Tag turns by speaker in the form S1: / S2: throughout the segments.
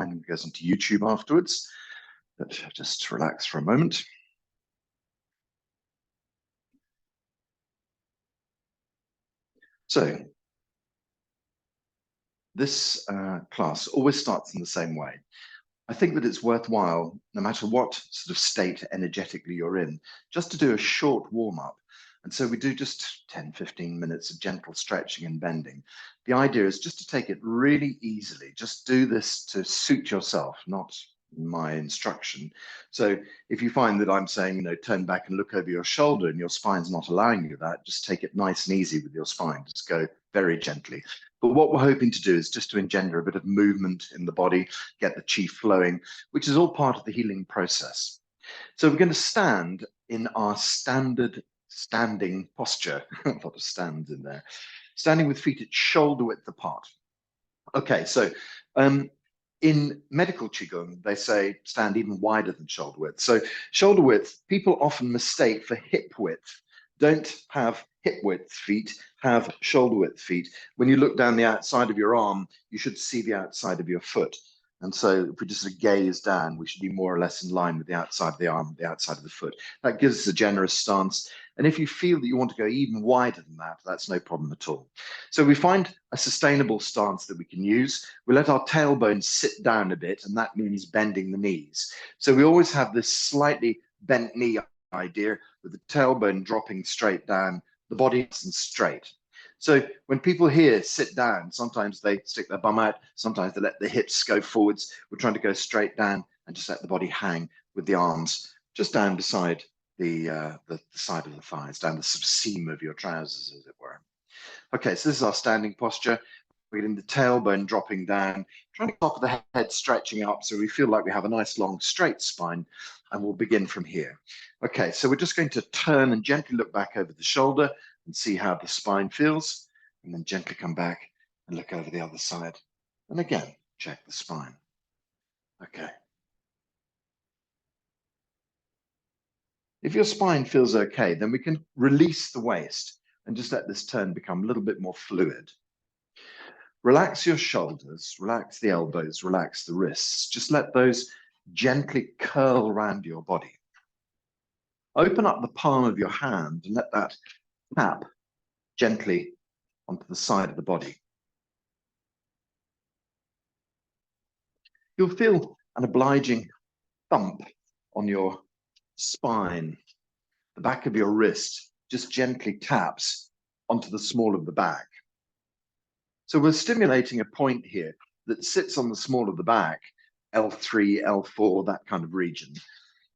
S1: online, it goes onto YouTube afterwards. But just relax for a moment. So this class always starts in the same way. I think that it's worthwhile, no matter what sort of state energetically you're in, just to do a short warm-up. And so we do just 10, 15 minutes of gentle stretching and bending. The idea is just to take it really easily. Just do this to suit yourself, not my instruction. So if you find that I'm saying, turn back and look over your shoulder and your spine's not allowing you that, just take it nice and easy with your spine. Just go very gently. But what we're hoping to do is just to engender a bit of movement in the body, get the chi flowing, which is all part of the healing process. So we're going to stand in our standard standing posture. A lot of stands in there. Standing with feet at shoulder width apart. Okay, so in medical Qigong, they say stand even wider than shoulder width. So shoulder width, people often mistake for hip width. Don't have hip width feet, have shoulder width feet. When you look down the outside of your arm, you should see the outside of your foot. And so if we just sort of gaze down, we should be more or less in line with the outside of the arm, the outside of the foot. That gives us a generous stance. And if you feel that you want to go even wider than that, that's no problem at all. So we find a sustainable stance that we can use. We let our tailbone sit down a bit, and that means bending the knees. So we always have this slightly bent knee idea with the tailbone dropping straight down, the body isn't straight. So when people here sit down, sometimes they stick their bum out, sometimes they let the hips go forwards. We're trying to go straight down and just let the body hang with the arms just down beside the side of the thighs, down the sort of seam of your trousers, as it were. Okay, so this is our standing posture. We're getting the tailbone dropping down, trying to top of the head stretching up so we feel like we have a nice long straight spine, and we'll begin from here. Okay, so we're just going to turn and gently look back over the shoulder and see how the spine feels, and then gently come back and look over the other side. And again, check the spine. Okay. If your spine feels okay, then we can release the waist and just let this turn become a little bit more fluid. Relax your shoulders, relax the elbows, relax the wrists. Just let those gently curl around your body. Open up the palm of your hand and let that tap gently onto the side of the body. You'll feel an obliging thump on your spine. The back of your wrist just gently taps onto the small of the back. So we're stimulating a point here that sits on the small of the back, L3, L4, that kind of region.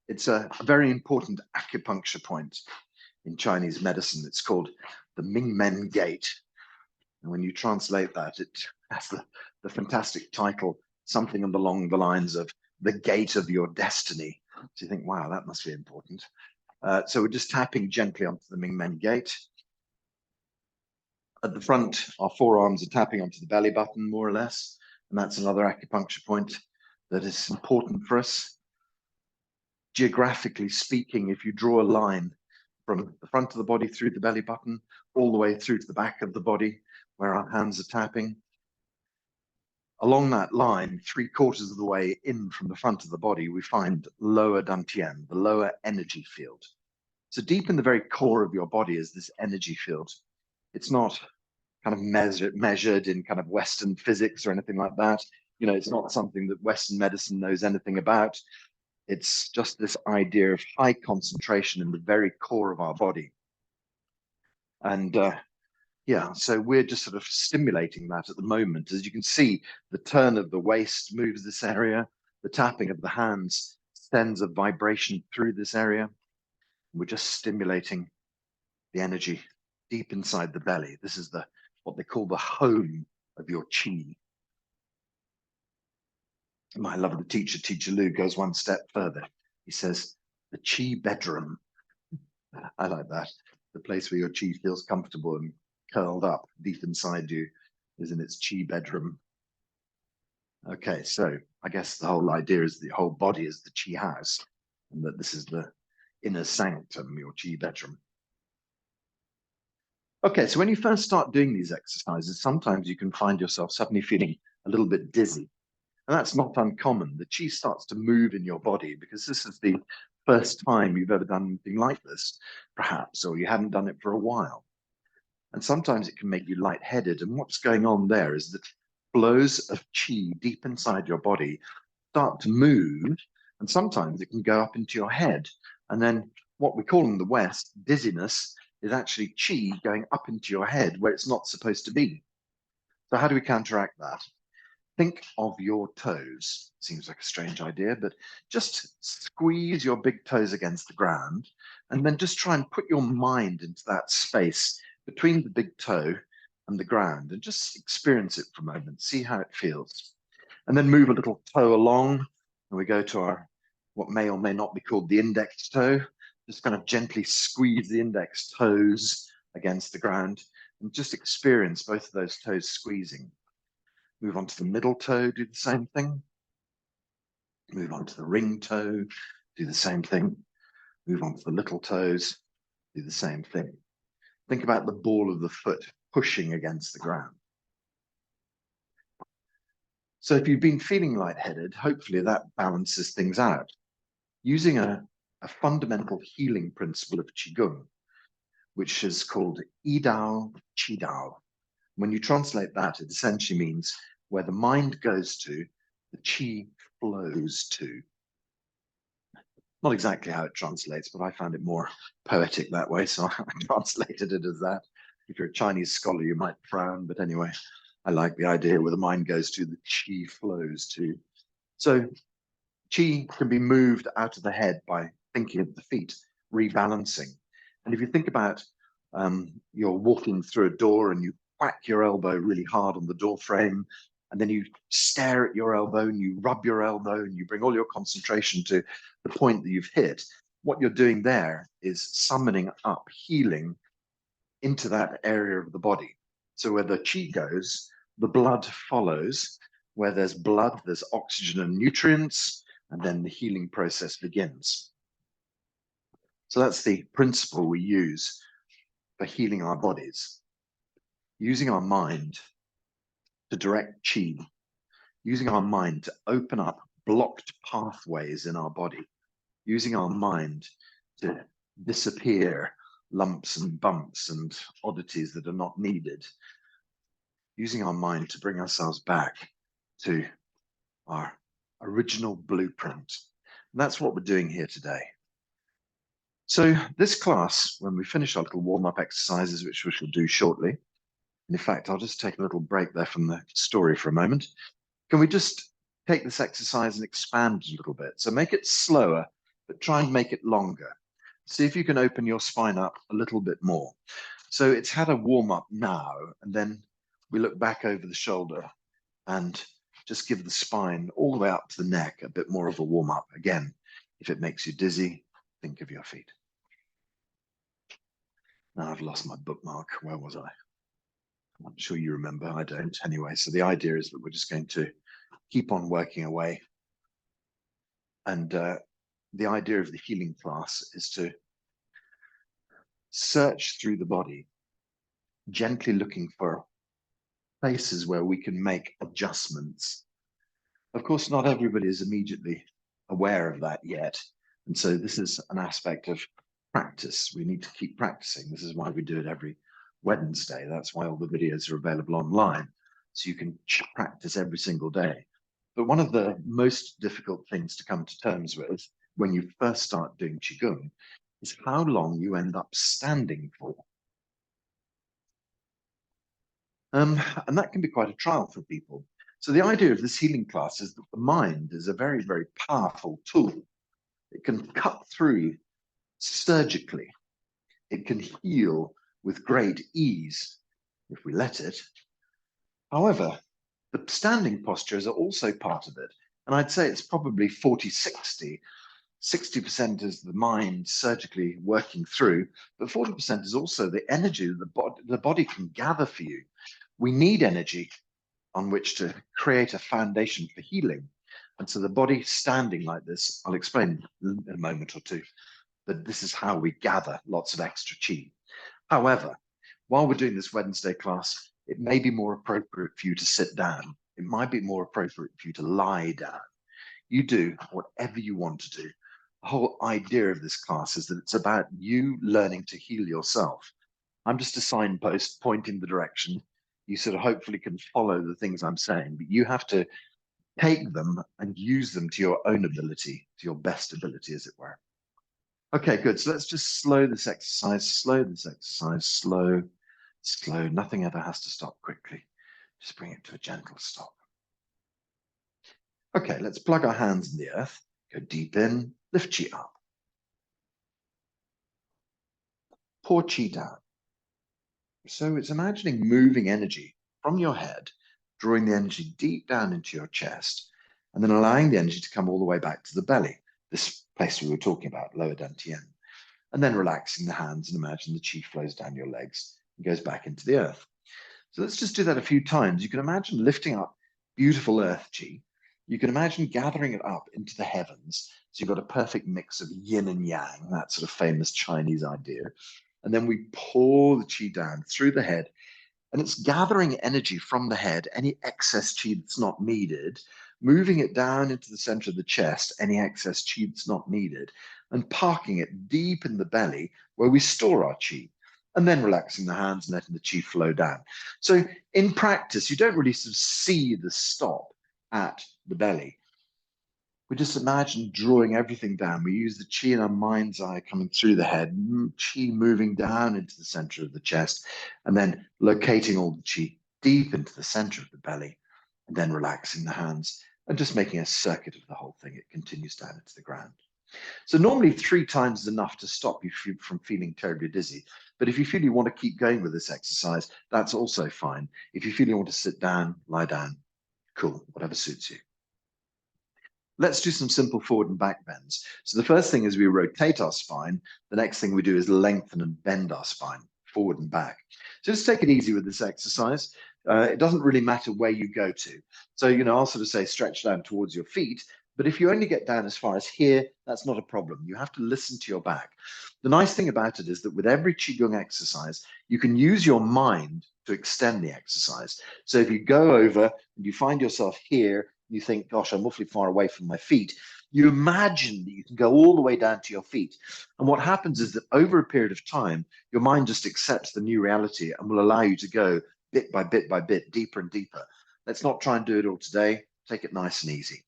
S1: It's a very important acupuncture point in Chinese medicine. It's called the Mingmen Gate. And when you translate that, it has the fantastic title, something along the lines of the gate of your destiny. So you think, wow, that must be important. So we're just tapping gently onto the Mingmen Gate. At the front, our forearms are tapping onto the belly button, more or less. And that's another acupuncture point that is important for us. Geographically speaking, if you draw a line from the front of the body through the belly button, all the way through to the back of the body, where our hands are tapping, along that line, 3/4 of the way in from the front of the body, we find lower dantian, the lower energy field. So deep in the very core of your body is this energy field. It's not kind of measured in kind of Western physics or anything like that. It's not something that Western medicine knows anything about. It's just this idea of high concentration in the very core of our body. And yeah, so we're just sort of stimulating that at the moment. As you can see, the turn of the waist moves this area. The tapping of the hands sends a vibration through this area. We're just stimulating the energy deep inside the belly. This is what they call the home of your chi. My lovely teacher, Teacher Lou, goes one step further. He says, the chi bedroom. I like that. The place where your chi feels comfortable and curled up deep inside you is in its chi bedroom. Okay, so I guess the whole idea is the whole body is the chi house, and that this is the inner sanctum, your chi bedroom. Okay, so when you first start doing these exercises, sometimes you can find yourself suddenly feeling a little bit dizzy. And that's not uncommon. The chi starts to move in your body because this is the first time you've ever done anything like this, perhaps, or you haven't done it for a while. And sometimes it can make you lightheaded. And what's going on there is that flows of chi deep inside your body start to move, and sometimes it can go up into your head. And then what we call in the West dizziness is actually chi going up into your head where it's not supposed to be. So how do we counteract that? Think of your toes. Seems like a strange idea, but just squeeze your big toes against the ground and then just try and put your mind into that space between the big toe and the ground and just experience it for a moment, see how it feels. And then move a little toe along and we go to our, what may or may not be called the index toe. Just kind of gently squeeze the index toes against the ground and just experience both of those toes squeezing. Move on to the middle toe, do the same thing. Move on to the ring toe, do the same thing. Move on to the little toes, do the same thing. Think about the ball of the foot pushing against the ground. So if you've been feeling lightheaded, hopefully that balances things out. Using a fundamental healing principle of Qigong, which is called Yidao Qidao. When you translate that, it essentially means where the mind goes to, the chi flows to. Not exactly how it translates, but I found it more poetic that way, so I translated it as that. If you're a Chinese scholar, you might frown, but anyway, I like the idea where the mind goes to, the chi flows to. So chi can be moved out of the head by thinking of the feet, rebalancing. And if you think about you're walking through a door and you whack your elbow really hard on the door frame, and then you stare at your elbow and you rub your elbow and you bring all your concentration to the point that you've hit, what you're doing there is summoning up healing into that area of the body. So where the chi goes, the blood follows. Where there's blood, there's oxygen and nutrients, and then the healing process begins. So that's the principle we use for healing our bodies. Using our mind to direct chi, using our mind to open up blocked pathways in our body, using our mind to disappear lumps and bumps and oddities that are not needed, using our mind to bring ourselves back to our original blueprint. And that's what we're doing here today. So this class, when we finish our little warm-up exercises, which we shall do shortly, and in fact, I'll just take a little break there from the story for a moment. Can we just take this exercise and expand a little bit? So make it slower, but try and make it longer. See if you can open your spine up a little bit more. So it's had a warm-up now, and then we look back over the shoulder and just give the spine all the way up to the neck a bit more of a warm-up. Again, if it makes you dizzy, think of your feet. Now I've lost my bookmark. Where was I? I'm sure you remember. I don't. Anyway, so the idea is that we're just going to keep on working away. And the idea of the healing class is to search through the body, gently looking for places where we can make adjustments. Of course, not everybody is immediately aware of that yet. And so this is an aspect of practice. We need to keep practicing. This is why we do it every Wednesday. That's why all the videos are available online. So you can practice every single day. But one of the most difficult things to come to terms with when you first start doing Qigong is how long you end up standing for. And that can be quite a trial for people. So the idea of this healing class is that the mind is a very, very powerful tool. It can cut through surgically. It can heal with great ease if we let it. However, the standing postures are also part of it. And I'd say it's probably 40-60. 60% is the mind surgically working through, but 40% is also the energy that the body can gather for you. We need energy on which to create a foundation for healing. And so the body standing like this, I'll explain in a moment or two, that this is how we gather lots of extra chi. However, while we're doing this Wednesday class, it may be more appropriate for you to sit down it might be more appropriate for you to lie down. You do whatever you want to do. The whole idea of this class is that it's about you learning to heal yourself. I'm just a signpost pointing the direction. You sort of hopefully can follow the things I'm saying, but you have to take them and use them to your own ability, to your best ability, as it were. Okay, good. So let's just slow this exercise, slow, slow. Nothing ever has to stop quickly. Just bring it to a gentle stop. Okay, let's plug our hands in the earth. Go deep in, lift chi up. Pour chi down. So it's imagining moving energy from your head, drawing the energy deep down into your chest, and then allowing the energy to come all the way back to the belly, this place we were talking about, lower dantian. And then relaxing the hands and imagine the chi flows down your legs and goes back into the earth. So let's just do that a few times. You can imagine lifting up beautiful earth chi. You can imagine gathering it up into the heavens. So you've got a perfect mix of yin and yang, that sort of famous Chinese idea. And then we pour the chi down through the head, and it's gathering energy from the head, any excess chi that's not needed, moving it down into the center of the chest, any excess chi that's not needed, and parking it deep in the belly where we store our chi, and then relaxing the hands and letting the chi flow down. So in practice, you don't really sort of see the stop at the belly. We just imagine drawing everything down. We use the chi in our mind's eye coming through the head, chi moving down into the center of the chest, and then locating all the chi deep into the center of the belly, and then relaxing the hands and just making a circuit of the whole thing. It continues down into the ground. So normally 3 times is enough to stop you from feeling terribly dizzy. But if you feel you want to keep going with this exercise, that's also fine. If you feel you want to sit down, lie down, cool, whatever suits you. Let's do some simple forward and back bends. So the first thing is we rotate our spine. The next thing we do is lengthen and bend our spine, forward and back. So just take it easy with this exercise. It doesn't really matter where you go to. So, I'll sort of say stretch down towards your feet, but if you only get down as far as here, that's not a problem. You have to listen to your back. The nice thing about it is that with every Qigong exercise, you can use your mind to extend the exercise. So if you go over and you find yourself here, you think, gosh, I'm awfully far away from my feet. You imagine that you can go all the way down to your feet. And what happens is that over a period of time, your mind just accepts the new reality and will allow you to go bit by bit by bit, deeper and deeper. Let's not try and do it all today. Take it nice and easy.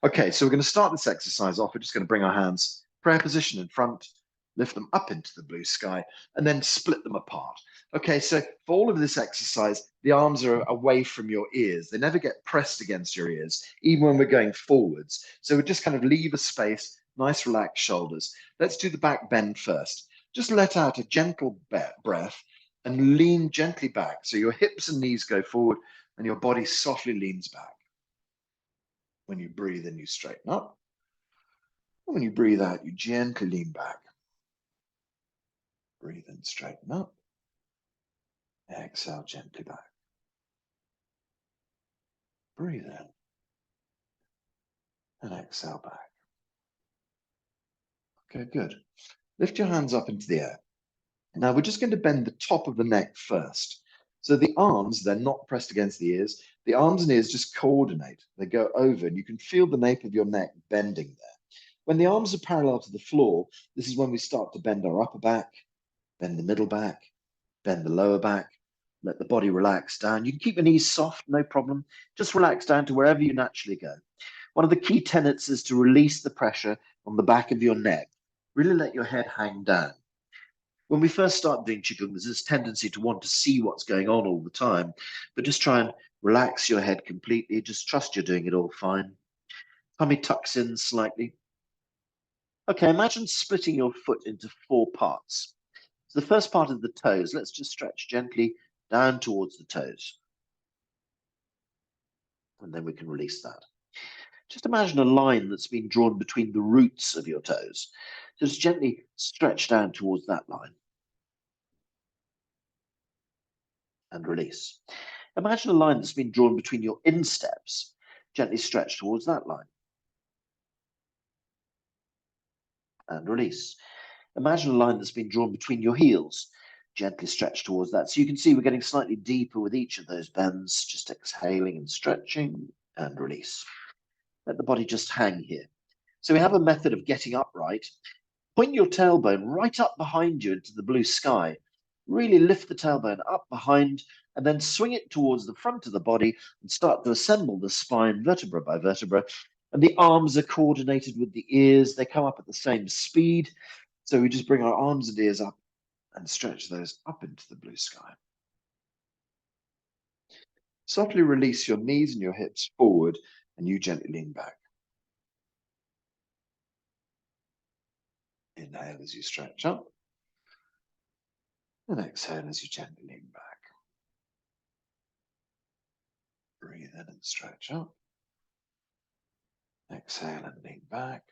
S1: Okay, so we're going to start this exercise off. We're just going to bring our hands prayer position in front, lift them up into the blue sky, and then split them apart. Okay, so for all of this exercise, the arms are away from your ears. They never get pressed against your ears, even when we're going forwards. So we just kind of leave a space, nice relaxed shoulders. Let's do the back bend first. Just let out a gentle breath and lean gently back. So your hips and knees go forward and your body softly leans back. When you breathe in, you straighten up. And when you breathe out, you gently lean back. Breathe in, straighten up. Exhale gently back. Breathe in. And exhale back. Okay, good. Lift your hands up into the air. Now we're just going to bend the top of the neck first. So the arms, they're not pressed against the ears. The arms and ears just coordinate. They go over and you can feel the nape of your neck bending there. When the arms are parallel to the floor, this is when we start to bend our upper back, bend the middle back, bend the lower back, let the body relax down. You can keep the knees soft, no problem. Just relax down to wherever you naturally go. One of the key tenets is to release the pressure on the back of your neck. Really let your head hang down. When we first start doing Qigong, there's this tendency to want to see what's going on all the time, but just try and relax your head completely. Just trust you're doing it all fine. Tummy tucks in slightly. Okay, imagine splitting your foot into 4 parts. So the first part of the toes, let's just stretch gently down towards the toes. And then we can release that. Just imagine a line that's been drawn between the roots of your toes. Just gently stretch down towards that line. And release. Imagine a line that's been drawn between your insteps. Gently stretch towards that line. And release. Imagine a line that's been drawn between your heels.
S2: Gently stretch towards that. So you can see we're getting slightly deeper with each of those bends, just exhaling and stretching and release. Let the body just hang here. So we have a method of getting upright. Point your tailbone right up behind you into the blue sky. Really lift the tailbone up behind and then swing it towards the front of the body and start to assemble the spine vertebra by vertebra. And the arms are coordinated with the ears. They come up at the same speed. So we just bring our arms and ears up and stretch those up into the blue sky. Softly release your knees and your hips forward and you gently lean back. Inhale as you stretch up and exhale as you gently lean back. Breathe in and stretch up. Exhale and lean back.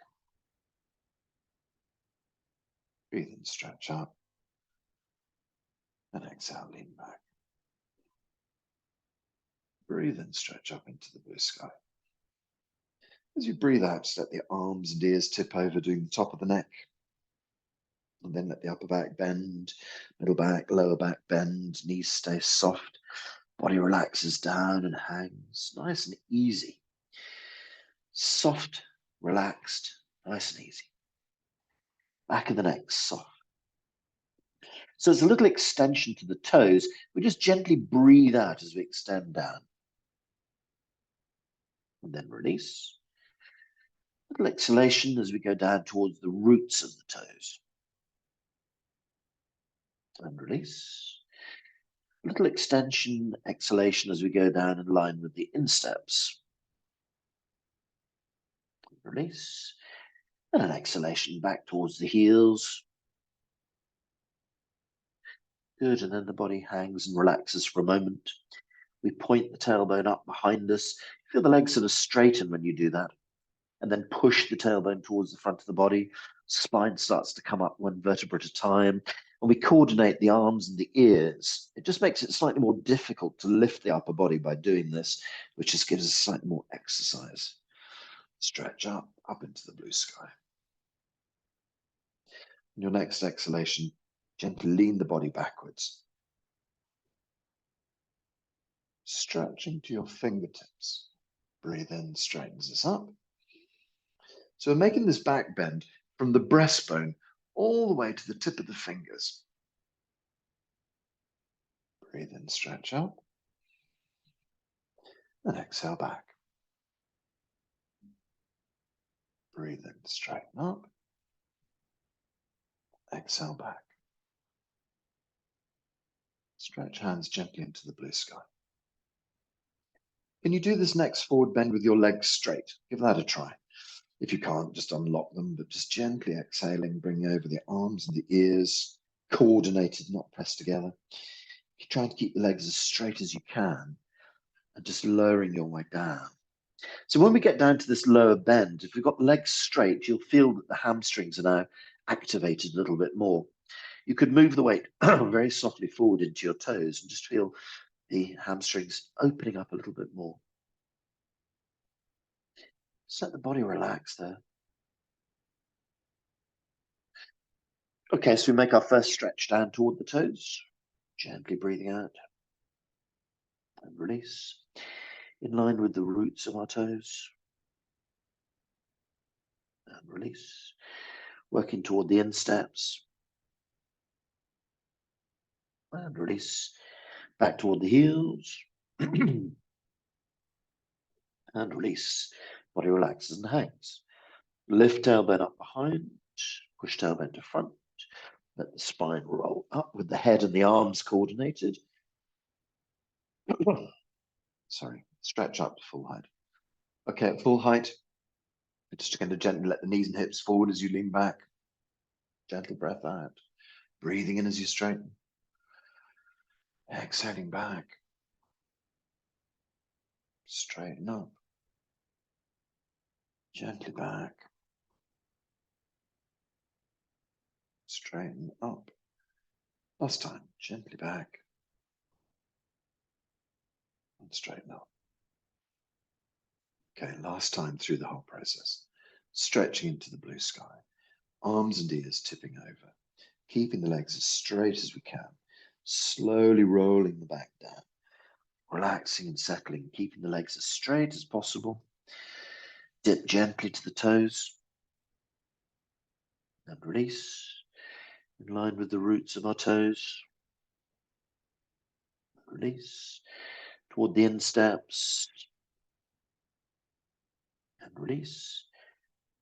S2: Breathe and stretch up. And exhale, lean back. Breathe and stretch up into the blue sky. As you breathe out, just let the arms and ears tip over, doing the top of the neck. And then let the upper back bend, middle back, lower back bend, knees stay soft. Body relaxes down and hangs, nice and easy. Soft, relaxed, nice and easy. Back of the neck, soft. So it's a little extension to the toes. We just gently breathe out as we extend down. And then release. Little exhalation as we go down towards the roots of the toes. And release. Little extension, exhalation as we go down in line with the insteps. Release. And an exhalation back towards the heels. Good, and then the body hangs and relaxes for a moment. We point the tailbone up behind us. Feel the legs sort of straighten when you do that. And then push the tailbone towards the front of the body. Spine starts to come up one vertebra at a time. And we coordinate the arms and the ears. It just makes it slightly more difficult to lift the upper body by doing this, which just gives us slightly more exercise. Stretch up into the blue sky. In your next exhalation, gently lean the body backwards. Stretching to your fingertips. Breathe in, straightens us up. So we're making this back bend from the breastbone all the way to the tip of the fingers. Breathe in, stretch up. And exhale back. Breathe in, straighten up. Exhale back. Stretch hands gently into the blue sky. Can you do this next forward bend with your legs straight? Give that a try. If you can't, just unlock them, but just gently exhaling, bringing over the arms and the ears, coordinated, not pressed together. You're trying to keep the legs as straight as you can and just lowering your way down. So when we get down to this lower bend, if we've got the legs straight, you'll feel that the hamstrings are now activated a little bit more. You could move the weight very softly forward into your toes and just feel the hamstrings opening up a little bit more. Just let the body relax there. Okay, so we make our first stretch down toward the toes, gently breathing out and release in line with the roots of our toes and release, working toward the insteps and release back toward the heels and release. Body relaxes and hangs. Lift tailbone up behind, push tailbone to front, let the spine roll up with the head and the arms coordinated. Sorry, stretch up to full height. Okay, at full height, we're just going to gently let the knees and hips forward as you lean back. Gentle breath out. Breathing in as you straighten. Exhaling back. Straighten up. Gently back. Straighten up. Last time, gently back. And straighten up. Okay, last time through the whole process. Stretching into the blue sky. Arms and ears tipping over. Keeping the legs as straight as we can. slowly rolling the back down, relaxing and settling, keeping the legs as straight as possible. Dip gently to the toes and release in line with the roots of our toes. Release toward the insteps and release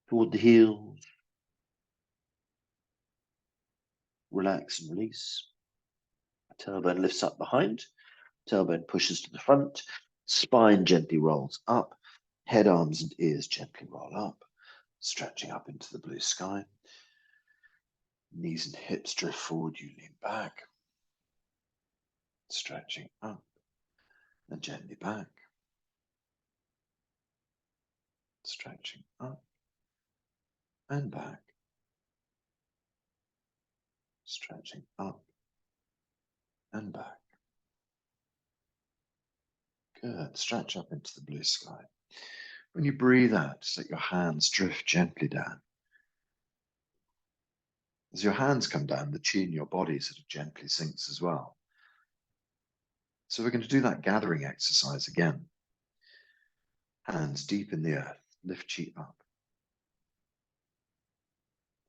S2: toward the heels. Relax and release. Tailbone lifts up behind. Tailbone pushes to the front. Spine gently rolls up. Head, arms, and ears gently roll up, stretching up into the blue sky. Knees and hips drift forward. You lean back, stretching up and gently back, stretching up and back, stretching up and back. Good. Stretch up into the blue sky. When you breathe out, just let your hands drift gently down. As your hands come down, the chi in your body sort of gently sinks as well. So we're going to do that gathering exercise again. Hands deep in the earth, lift chi up.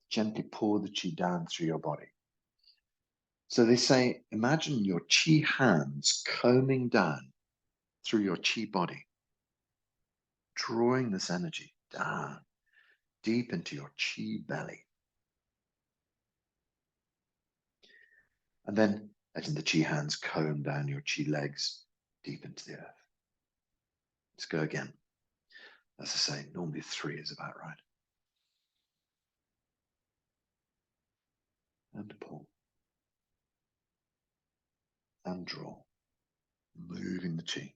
S2: Gently pour the chi down through your body. So they say, imagine your chi hands combing down through your chi body, drawing this energy down deep into your chi belly. And then letting the chi hands comb down your chi legs deep into the earth. Let's go again. As I say, normally 3 is about right. And pull. And draw. Moving the chi.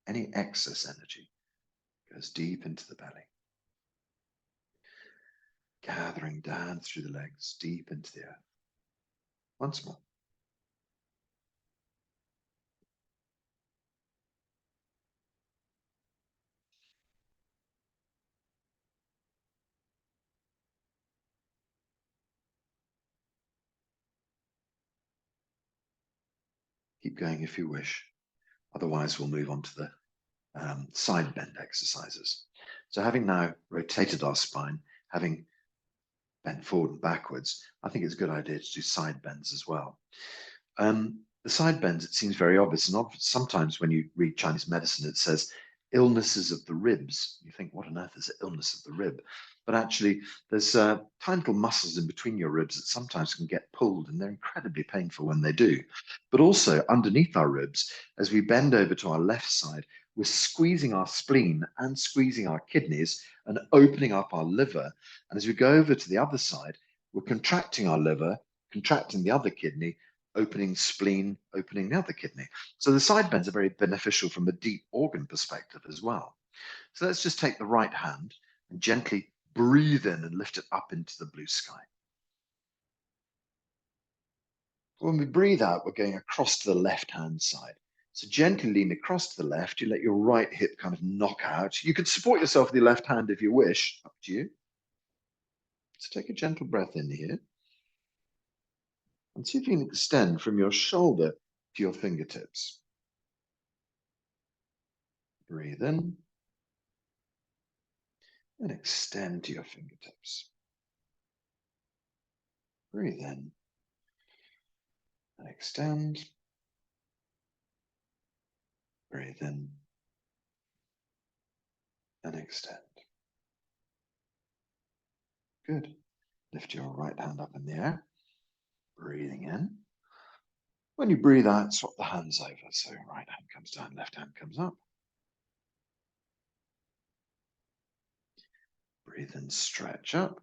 S2: Any excess energy goes deep into the belly. Gathering down through the legs, deep into the earth. Once more. Keep going if you wish. Otherwise, we'll move on to the side bend exercises. So having now rotated our spine, having bent forward and backwards, I think it's a good idea to do side bends as well. The side bends, it seems very obvious, and sometimes when you read Chinese medicine, it says illnesses of the ribs. You think, what on earth is an illness of the rib? But actually, there's tiny little muscles in between your ribs that sometimes can get pulled, and they're incredibly painful when they do. But also underneath our ribs, as we bend over to our left side, we're squeezing our spleen and squeezing our kidneys and opening up our liver. And as we go over to the other side, we're contracting our liver, contracting the other kidney, opening spleen, opening the other kidney. So the side bends are very beneficial from a deep organ perspective as well. So let's just take the right hand and gently breathe in and lift it up into the blue sky. When we breathe out, we're going across to the left-hand side. So gently lean across to the left. You let your right hip kind of knock out. You could support yourself with your left hand if you wish, up to you. So take a gentle breath in here. And see if you can extend from your shoulder to your fingertips. Breathe in and extend to your fingertips. Breathe in and extend. Breathe in and extend. Good. Lift your right hand up in the air. Breathing in. When you breathe out, swap the hands over. So right hand comes down, left hand comes up. Breathe in, stretch up.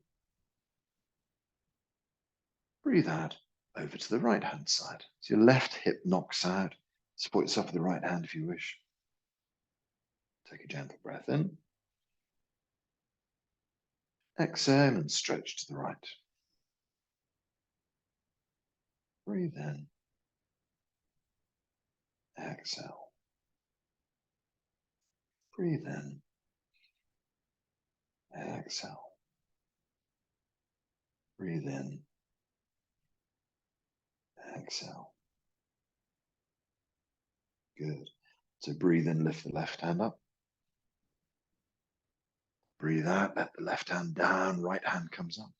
S2: Breathe out, over to the right hand side. So your left hip knocks out. Support yourself with the right hand if you wish. Take a gentle breath in. Exhale and stretch to the right. Breathe in. Exhale. Breathe in. Exhale. Breathe in. Exhale.
S1: Good. So breathe in, lift the left hand up. Breathe out, let the left hand down, right hand comes up.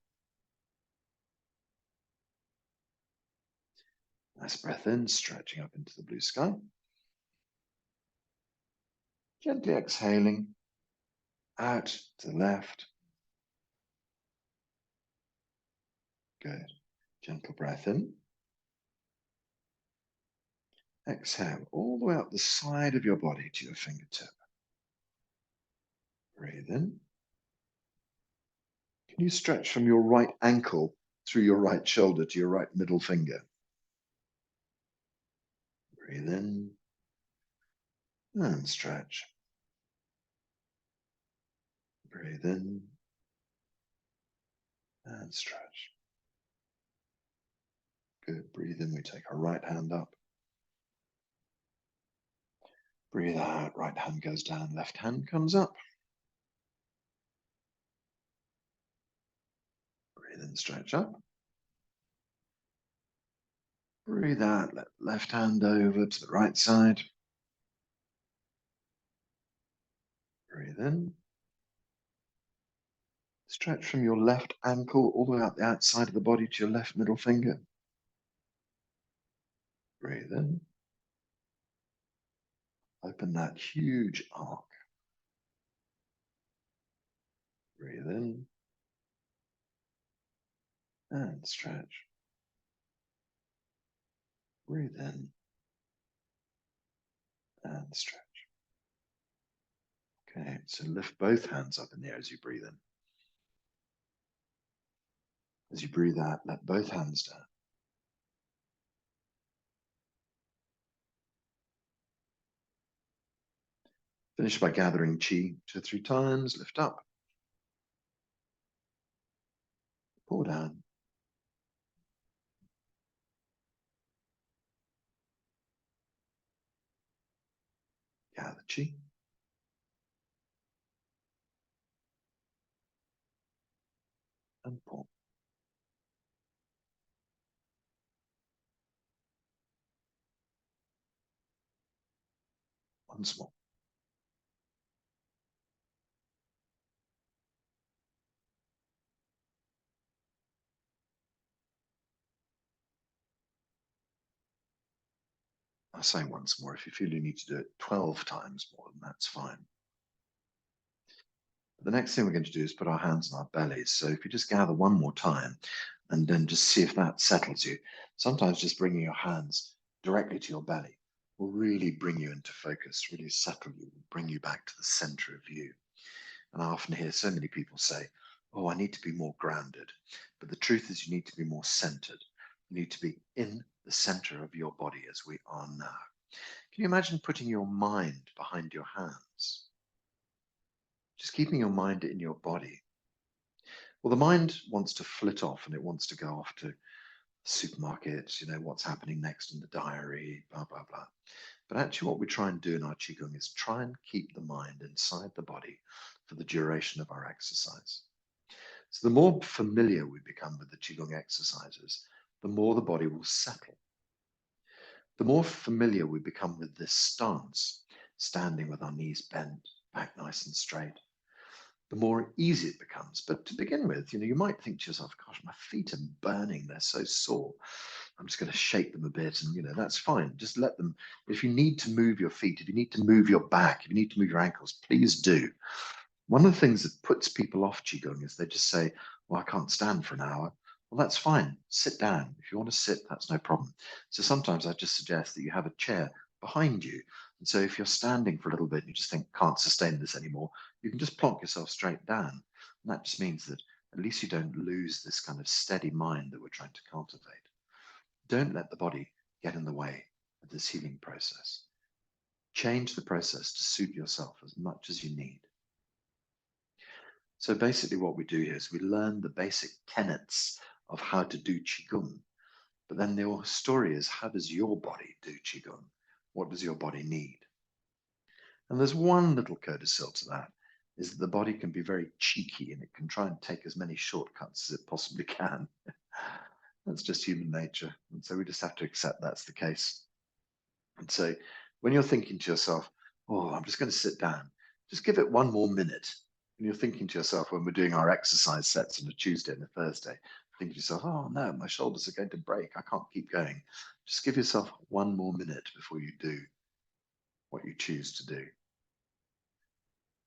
S1: Nice breath in, stretching up into the blue sky. Gently exhaling out to the left. Good. Gentle breath in. Exhale all the way up the side of your body to your fingertip. Breathe in. Can you stretch from your right ankle through your right shoulder to your right middle finger? Breathe in and stretch. Breathe in and stretch. Good. Breathe in. We take our right hand up. Breathe out. Right hand goes down. Left hand comes up. Breathe in. Stretch up. Breathe out. Let left hand over to the right side. Breathe in. Stretch from your left ankle all the way out the outside of the body to your left middle finger. Breathe in. Open that huge arc. Breathe in. And stretch. Breathe in. And stretch. Okay, so lift both hands up in the air as you breathe in. As you breathe out, let both hands down. Finish by gathering chi 2 or 3 times. Lift up. Pull down. Gather chi. And pull. Once more. I'll say once more. If you feel you need to do it 12 times more, then that's fine. The next thing we're going to do is put our hands on our bellies. So if you just gather one more time and then just see if that settles you. Sometimes just bringing your hands directly to your belly will really bring you into focus, really settle you, bring you back to the center of you. And I often hear so many people say, oh, I need to be more grounded. But the truth is you need to be more centered. You need to be in the center of your body as we are now. Can you imagine putting your mind behind your hands? Just keeping your mind in your body. Well, the mind wants to flit off and it wants to go off to supermarkets, you know, what's happening next in the diary, blah, blah, blah. But actually what we try and do in our Qigong is try and keep the mind inside the body for the duration of our exercise. So the more familiar we become with the Qigong exercises, the more the body will settle. The more familiar we become with this stance, standing with our knees bent, back nice and straight, the more easy it becomes. But to begin with, you might think to yourself, gosh, my feet are burning, they're so sore. I'm just going to shake them a bit and, that's fine. Just let them, if you need to move your feet, if you need to move your back, if you need to move your ankles, please do. One of the things that puts people off Qigong is they just say, well, I can't stand for an hour. Well, that's fine. Sit down. If you want to sit, that's no problem. So sometimes I just suggest that you have a chair behind you. And so if you're standing for a little bit and you just think, can't sustain this anymore, you can just plonk yourself straight down. And that just means that at least you don't lose this kind of steady mind that we're trying to cultivate. Don't let the body get in the way of this healing process. Change the process to suit yourself as much as you need. So basically what we do here is we learn the basic tenets of how to do Qigong. But then the story is, how does your body do Qigong? What does your body need? And there's one little codicil to that, is that the body can be very cheeky and it can try and take as many shortcuts as it possibly can. That's just human nature. And so we just have to accept that's the case. And so When you're thinking to yourself, oh, I'm just going to sit down, just give it one more minute. And you're thinking to yourself when we're doing our exercise sets on a Tuesday and a Thursday, thinking to yourself, oh no, my shoulders are going to break. I can't keep going. Just give yourself one more minute before you do what you choose to do.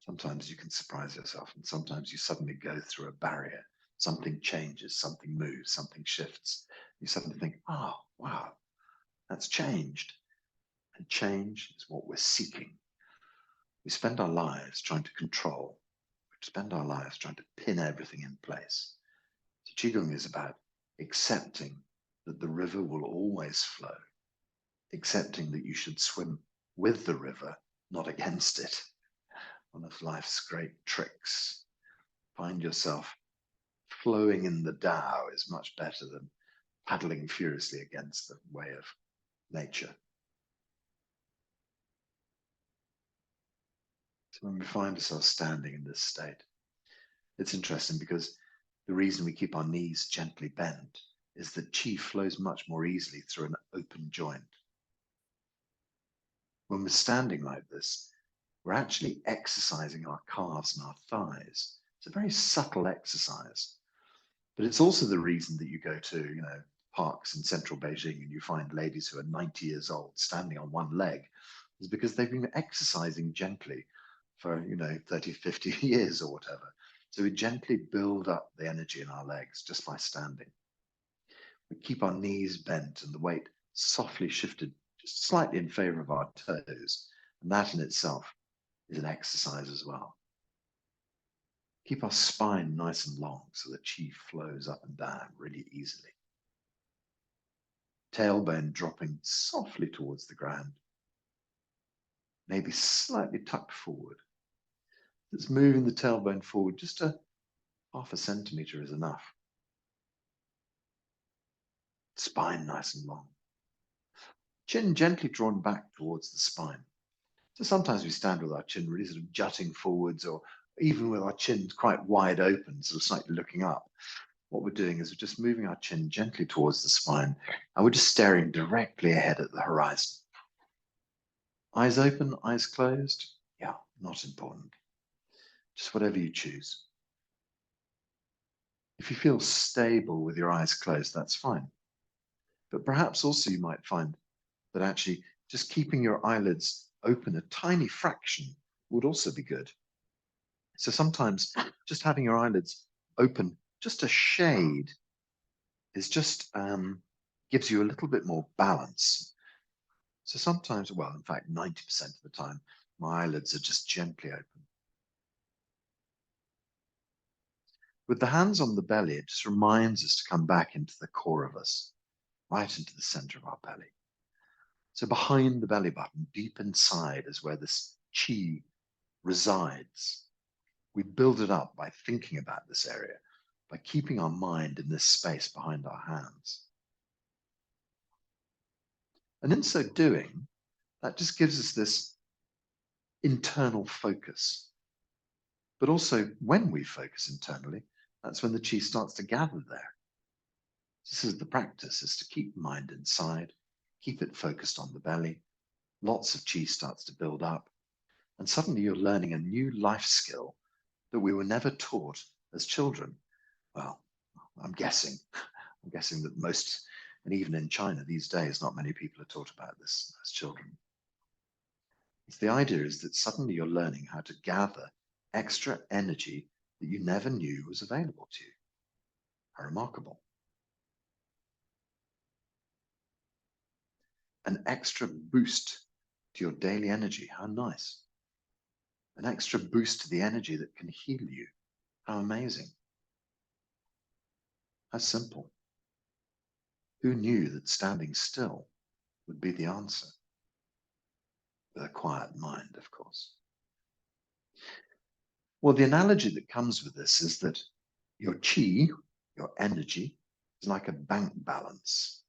S1: Sometimes you can surprise yourself, and sometimes you suddenly go through a barrier. Something changes, something moves, something shifts. You suddenly think, oh, wow, that's changed. And change is what we're seeking. We spend our lives trying to control. We spend our lives trying to pin everything in place. So Qigong is about accepting that the river will always flow, accepting that you should swim with the river, not against it. One of life's great tricks. Find yourself flowing in the Tao is much better than paddling furiously against the way of nature. So when we find ourselves standing in this state, it's interesting because the reason we keep our knees gently bent is that qi flows much more easily through an open joint. When we're standing like this, we're actually exercising our calves and our thighs. It's a very subtle exercise, but it's also the reason that you go to, parks in central Beijing and you find ladies who are 90 years old standing on one leg, is because they've been exercising gently for, 30, 50 years or whatever. So we gently build up the energy in our legs just by standing. We keep our knees bent and the weight softly shifted just slightly in favor of our toes. And that in itself is an exercise as well. Keep our spine nice and long so that qi flows up and down really easily. Tailbone dropping softly towards the ground, maybe slightly tucked forward. Just moving the tailbone forward just a half a centimeter is enough. Spine nice and long. Chin gently drawn back towards the spine. So sometimes we stand with our chin really sort of jutting forwards, or even with our chin quite wide open, sort of slightly looking up. What we're doing is we're just moving our chin gently towards the spine, and we're just staring directly ahead at the horizon. Eyes open, eyes closed? Yeah, not important. Just whatever you choose. If you feel stable with your eyes closed, that's fine. But perhaps also you might find that actually just keeping your eyelids open a tiny fraction would also be good. So sometimes just having your eyelids open just a shade is just gives you a little bit more balance. So sometimes, well, in fact, 90% of the time, my eyelids are just gently open. With the hands on the belly, it just reminds us to come back into the core of us, right into the center of our belly. So behind the belly button, deep inside, is where this qi resides. We build it up by thinking about this area, by keeping our mind in this space behind our hands. And in so doing, that just gives us this internal focus. But also, when we focus internally, that's when the qi starts to gather there. This is the practice, is to keep the mind inside, keep it focused on the belly. Lots of qi starts to build up. And suddenly you're learning a new life skill that we were never taught as children. Well, I'm guessing that most, and even in China these days, not many people are taught about this as children. It's the idea is that suddenly you're learning how to gather extra energy that you never knew was available to you. How remarkable. An extra boost to your daily energy. How nice. An extra boost to the energy that can heal you. How amazing. How simple. Who knew that standing still would be the answer? With a quiet mind, of course. Well, the analogy that comes with this is that your qi, your energy, is like a bank balance.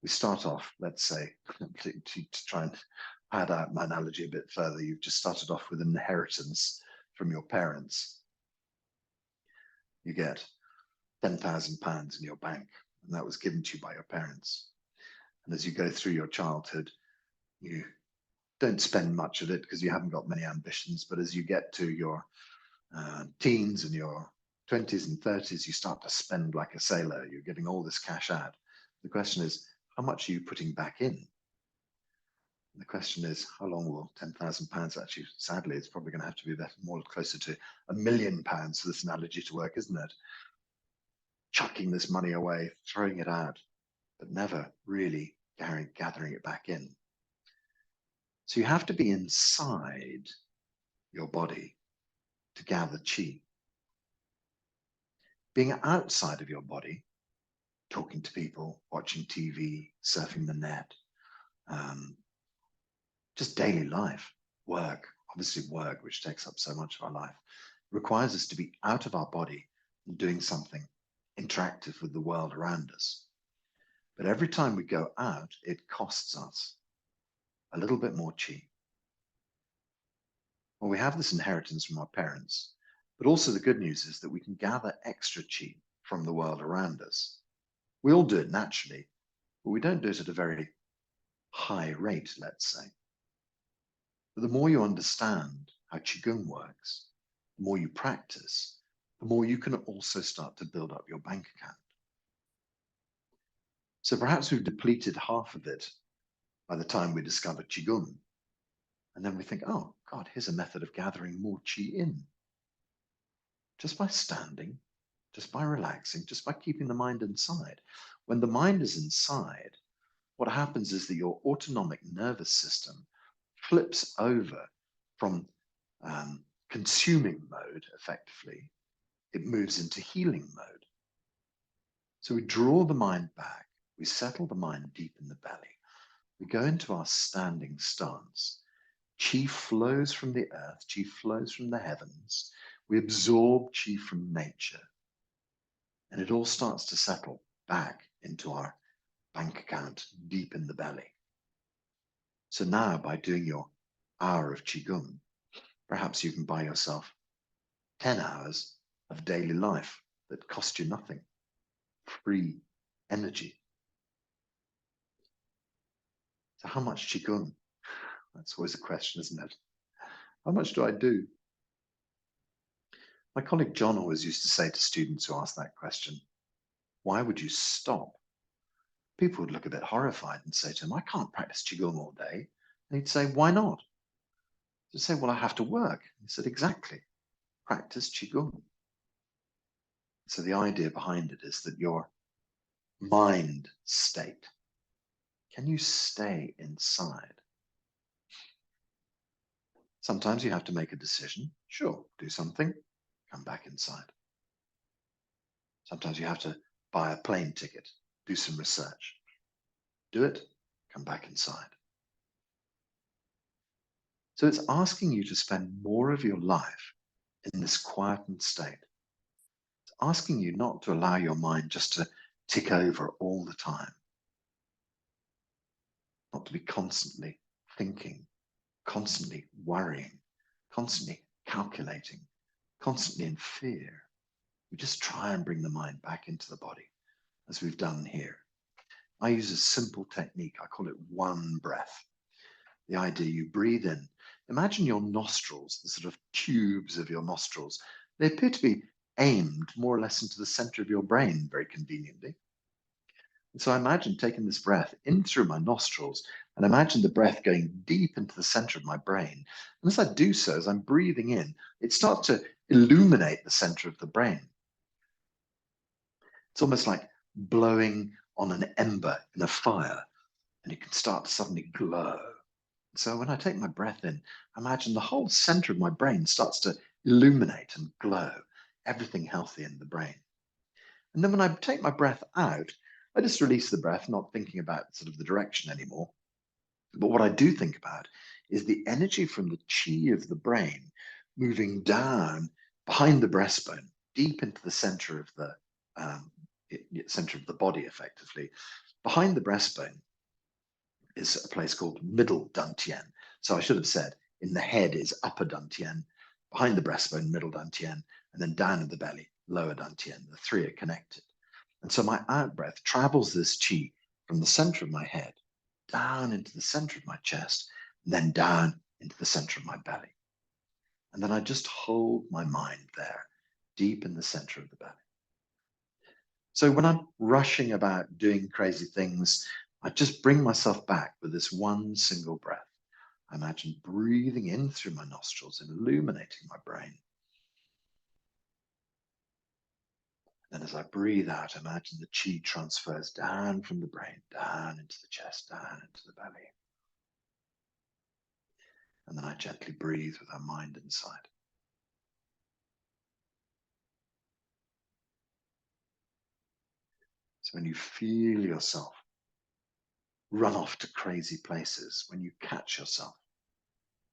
S1: We start off, let's say, to try and pad out my analogy a bit further, you've just started off with an inheritance from your parents. You get £10,000 in your bank, and that was given to you by your parents. And as you go through your childhood, you don't spend much of it because you haven't got many ambitions. But as you get to your teens and your 20s and 30s, you start to spend like a sailor. You're getting all this cash out. The question is, how much are you putting back in? The question is, how long will £10,000 actually, sadly, it's probably going to have to be more closer to £1 million for this analogy to work, isn't it? Chucking this money away, throwing it out, but never really gathering it back in. So you have to be inside your body to gather chi. Being outside of your body, talking to people, watching TV, surfing the net, just daily life, work, obviously work, which takes up so much of our life, requires us to be out of our body and doing something interactive with the world around us. But every time we go out, it costs us a little bit more chi. Well, we have this inheritance from our parents, but also the good news is that we can gather extra chi from the world around us. We all do it naturally, but we don't do it at a very high rate, let's say. But the more you understand how Qigong works, the more you practice, the more you can also start to build up your bank account. So perhaps we've depleted half of it by the time we discover Qigong. And then we think, oh, God, here's a method of gathering more Qi in. Just by standing, just by relaxing, just by keeping the mind inside. When the mind is inside, what happens is that your autonomic nervous system flips over from consuming mode, effectively. It moves into healing mode. So we draw the mind back. We settle the mind deep in the belly. We go into our standing stance. Qi flows from the earth. Qi flows from the heavens. We absorb Qi from nature. And it all starts to settle back into our bank account deep in the belly. So now, by doing your hour of Qigong, perhaps you can buy yourself 10 hours of daily life that cost you nothing, free energy. So how much Qigong? That's always a question, isn't it? How much do I do? My colleague John always used to say to students who asked that question, why would you stop? People would look a bit horrified and say to him, I can't practice Qigong all day. And he'd say, why not? He'd say, well, I have to work. He said, exactly. Practice Qigong. So the idea behind it is that your mind state, can you stay inside? Sometimes you have to make a decision. Sure, do something, come back inside. Sometimes you have to buy a plane ticket, do some research. Do it, come back inside. So it's asking you to spend more of your life in this quietened state. It's asking you not to allow your mind just to tick over all the time. Not to be constantly thinking, constantly worrying, constantly calculating, constantly in fear. We just try and bring the mind back into the body, as we've done here. I use a simple technique. I call it one breath. The idea, you breathe in. Imagine your nostrils, the sort of tubes of your nostrils. They appear to be aimed more or less into the center of your brain, very conveniently. And so I imagine taking this breath in through my nostrils, and imagine the breath going deep into the center of my brain. And as I do so, as I'm breathing in, it starts to illuminate the center of the brain. It's almost like blowing on an ember in a fire, and you can start to suddenly glow. So when I take my breath in, I imagine the whole center of my brain starts to illuminate and glow, everything healthy in the brain. And then when I take my breath out, I just release the breath, not thinking about sort of the direction anymore. But what I do think about is the energy from the chi of the brain moving down behind the breastbone, deep into the center of the body, effectively. Behind the breastbone is a place called middle dantian. So I should have said in the head is upper dantian, behind the breastbone, middle dantian, and then down in the belly, lower dantian. The three are connected. And so my out breath travels this chi from the center of my head, down into the center of my chest, and then down into the center of my belly. And then I just hold my mind there, deep in the center of the belly. So when I'm rushing about doing crazy things, I just bring myself back with this one single breath. I imagine breathing in through my nostrils and illuminating my brain. Then as I breathe out, imagine the chi transfers down from the brain, down into the chest, down into the belly. And then I gently breathe with our mind inside. So when you feel yourself run off to crazy places, when you catch yourself,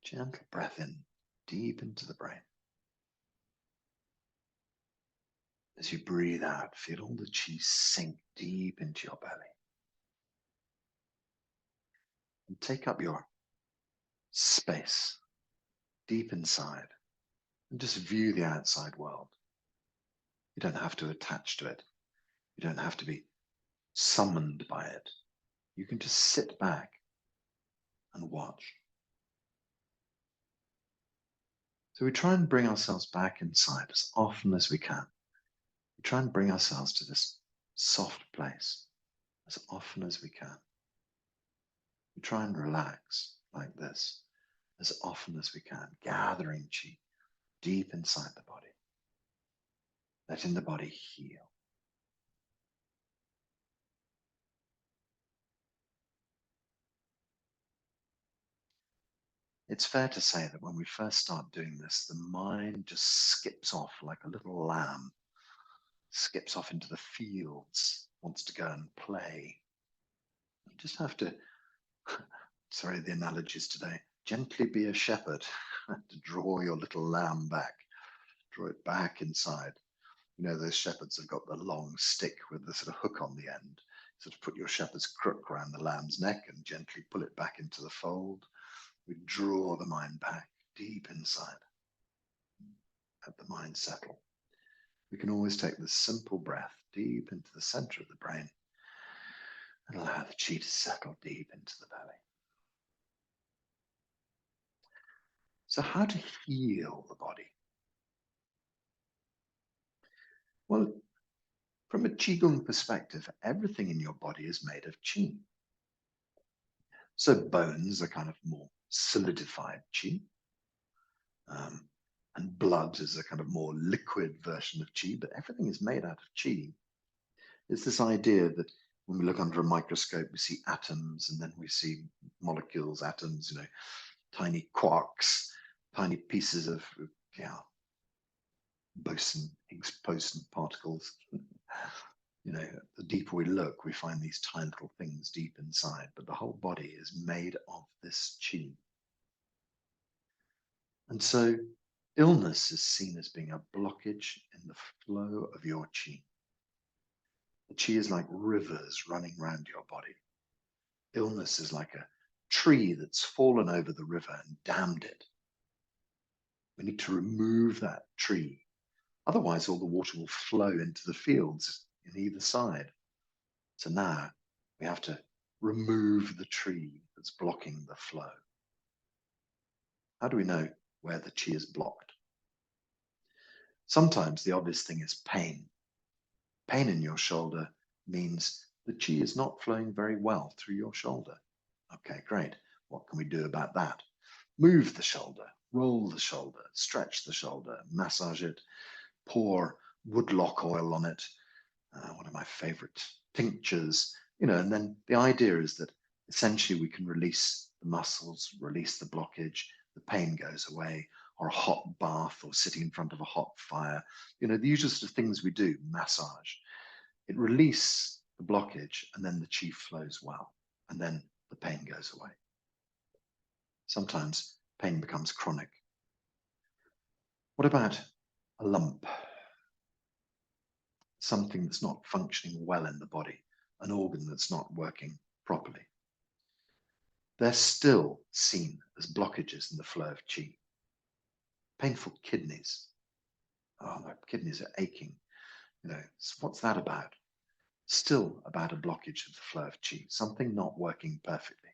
S1: gentle breath in, deep into the brain. As you breathe out, feel all the chi sink deep into your belly. And take up your space deep inside and just view the outside world. You don't have to attach to it. You don't have to be summoned by it. You can just sit back and watch. So we try and bring ourselves back inside as often as we can. We try and bring ourselves to this soft place as often as we can. We try and relax like this as often as we can, gathering chi deep inside the body, letting the body heal. It's fair to say that when we first start doing this, the mind just skips off like a little lamb, skips off into the fields, wants to go and play. You just have to, sorry, the analogies today, gently be a shepherd to draw your little lamb back, draw it back inside. You know, those shepherds have got the long stick with the sort of hook on the end. Sort of put your shepherd's crook around the lamb's neck and gently pull it back into the fold. We draw the mind back deep inside. Let the mind settle. We can always take this simple breath deep into the center of the brain and allow the chi to settle deep into the belly. So how to heal the body? Well, from a Qigong perspective, everything in your body is made of Qi. So bones are kind of more solidified Qi. And blood is a kind of more liquid version of Qi, but everything is made out of Qi. It's this idea that when we look under a microscope, we see atoms, and then we see molecules, atoms, you know, tiny quarks, tiny pieces of, boson, Higgs boson particles. You know, the deeper we look, we find these tiny little things deep inside, but the whole body is made of this Qi. And so illness is seen as being a blockage in the flow of your Qi. The Qi is like rivers running around your body. Illness is like a tree that's fallen over the river and dammed it. We need to remove that tree. Otherwise, all the water will flow into the fields in either side. So now we have to remove the tree that's blocking the flow. How do we know where the Qi is blocked? Sometimes the obvious thing is pain. Pain in your shoulder means the Qi is not flowing very well through your shoulder. Okay, great. What can we do about that? Move the shoulder, roll the shoulder, stretch the shoulder, massage it, pour woodlock oil on it, one of my favorite tinctures, you know, and then the idea is that essentially we can release the muscles, release the blockage, the pain goes away, or a hot bath or sitting in front of a hot fire, you know, the usual sort of things we do, massage. It releases the blockage and then the Qi flows well, and then the pain goes away. Sometimes pain becomes chronic. What about a lump? Something that's not functioning well in the body, an organ that's not working properly. They're still seen as blockages in the flow of Qi. Painful kidneys. Oh, my kidneys are aching. You know, what's that about? Still about a blockage of the flow of chi, something not working perfectly.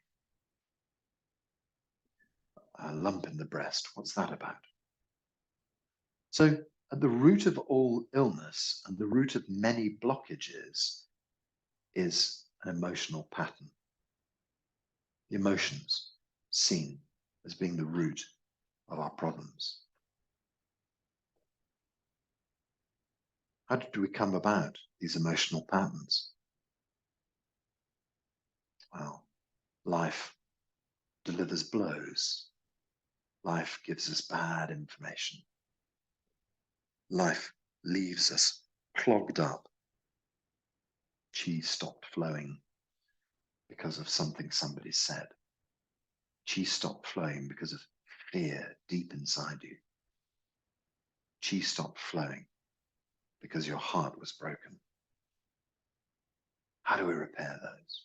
S1: A lump in the breast, what's that about? So at the root of all illness and the root of many blockages is an emotional pattern. The emotions seen as being the root of our problems. How did we come about these emotional patterns? Well, life delivers blows. Life gives us bad information. Life leaves us clogged up. Chi stopped flowing because of something somebody said. Chi stopped flowing because of fear deep inside you. Chi stopped flowing because your heart was broken. How do we repair those?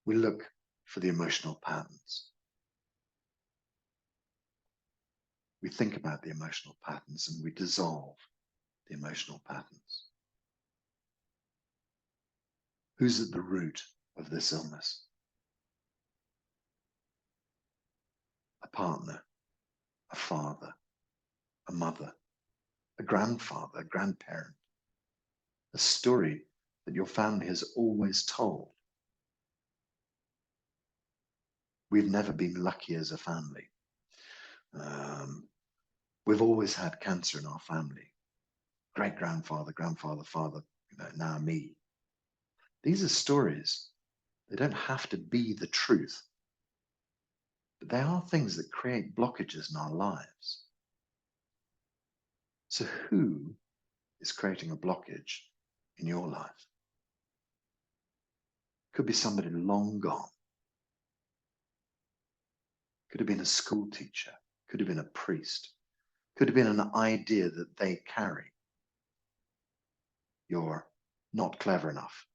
S1: We look for the emotional patterns. We think about the emotional patterns and we dissolve the emotional patterns. Who's at the root of this illness? A partner, a father, a mother, a grandfather, a grandparent, a story that your family has always told. We've never been lucky as a family. We've always had cancer in our family. Great-grandfather, grandfather, father, now me. These are stories. They don't have to be the truth, but they are things that create blockages in our lives. So who is creating a blockage in your life? Could be somebody long gone. Could have been a school teacher. Could have been a priest. Could have been an idea that they carry. You're not clever enough.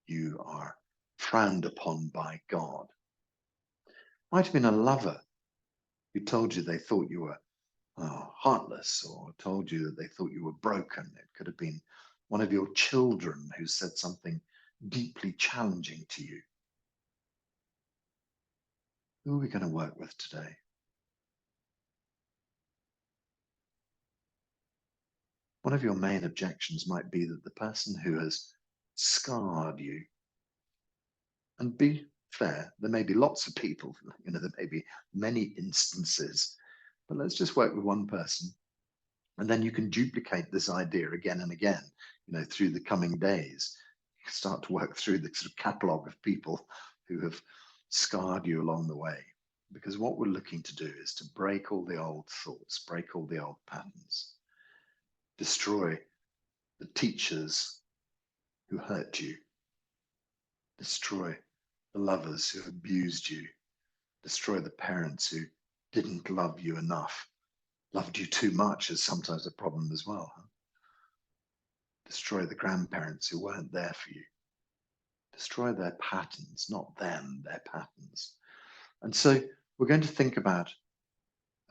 S1: You are frowned upon by God. Might have been a lover who told you they thought you were heartless, or told you that they thought you were broken. It could have been one of your children who said something deeply challenging to you. Who are we going to work with today? One of your main objections might be that the person who has scarred you, and be fair, there may be lots of people, there may be many instances, but let's just work with one person. And then you can duplicate this idea again and again, through the coming days. You can start to work through the sort of catalogue of people who have scarred you along the way. Because what we're looking to do is to break all the old thoughts, break all the old patterns, destroy the teachers who hurt you, destroy the lovers who abused you, destroy the parents who didn't love you enough, loved you too much is sometimes a problem as well. Destroy the grandparents who weren't there for you. Destroy their patterns, not them, their patterns. And so we're going to think about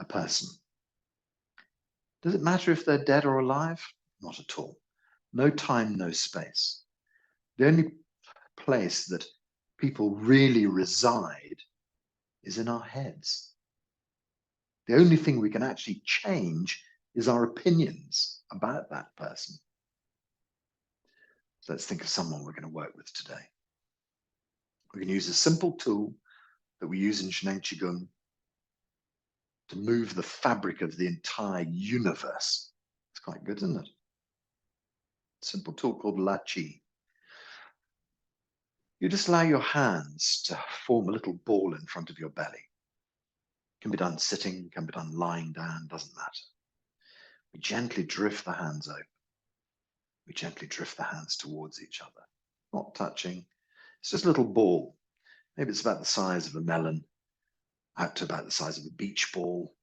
S1: a person. Does it matter if they're dead or alive? Not at all. No time, no space. The only place that people really reside is in our heads. The only thing we can actually change is our opinions about that person. So let's think of someone we're going to work with today. We're going to use a simple tool that we use in Shineng Qigong to move the fabric of the entire universe. It's quite good, isn't it? Simple tool called La Chi. You just allow your hands to form a little ball in front of your belly. Can be done sitting, can be done lying down, doesn't matter. We gently drift the hands open. We gently drift the hands towards each other, not touching. It's just a little ball. Maybe it's about the size of a melon, out to about the size of a beach ball,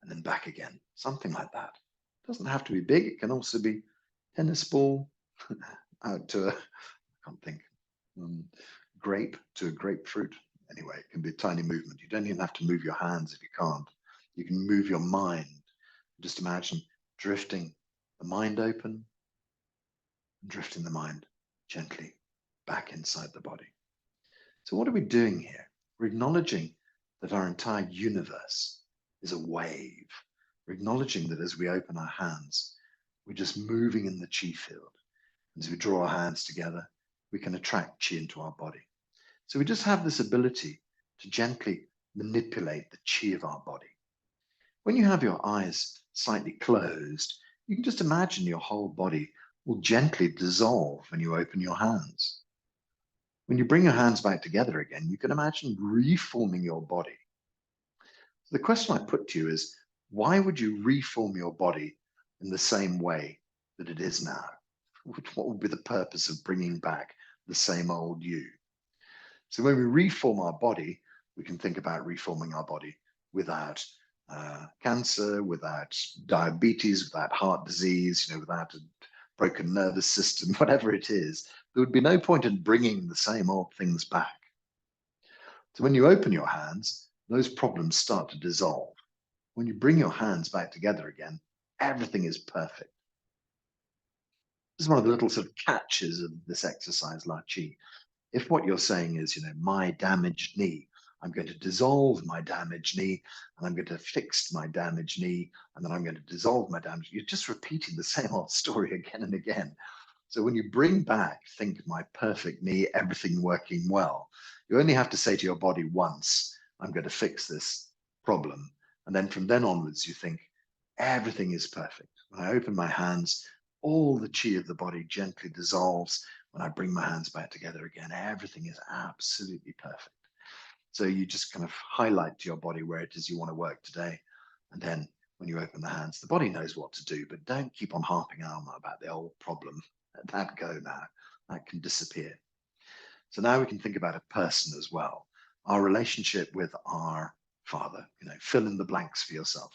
S1: and then back again, something like that. It doesn't have to be big. It can also be tennis ball out to I can't think, grape to a grapefruit. Anyway, it can be a tiny movement. You don't even have to move your hands if you can't. You can move your mind. Just imagine drifting the mind open, and drifting the mind gently back inside the body. So what are we doing here? We're acknowledging that our entire universe is a wave. We're acknowledging that as we open our hands, we're just moving in the chi field. As we draw our hands together, we can attract chi into our body. So we just have this ability to gently manipulate the chi of our body. When you have your eyes slightly closed, you can just imagine your whole body will gently dissolve when you open your hands. When you bring your hands back together again, you can imagine reforming your body. So the question I put to you is, why would you reform your body in the same way that it is now? What would be the purpose of bringing back the same old you? So when we reform our body, we can think about reforming our body without cancer, without diabetes, without heart disease, without a broken nervous system, whatever it is. There would be no point in bringing the same old things back. So when you open your hands, those problems start to dissolve. When you bring your hands back together again, everything is perfect. This is one of the little sort of catches of this exercise, La Chi. If what you're saying is, my damaged knee, I'm going to dissolve my damaged knee, and I'm going to fix my damaged knee, and then I'm going to dissolve my damage. You're just repeating the same old story again and again. So when you bring back, think my perfect knee, everything working well, you only have to say to your body once, I'm going to fix this problem. And then from then onwards, you think everything is perfect. When I open my hands, all the chi of the body gently dissolves. When I bring my hands back together again, everything is absolutely perfect. So you just kind of highlight to your body where it is you want to work today. And then when you open the hands, the body knows what to do, but don't keep on harping on about the old problem. Let that go now. That can disappear. So now we can think about a person as well. Our relationship with our father, fill in the blanks for yourself.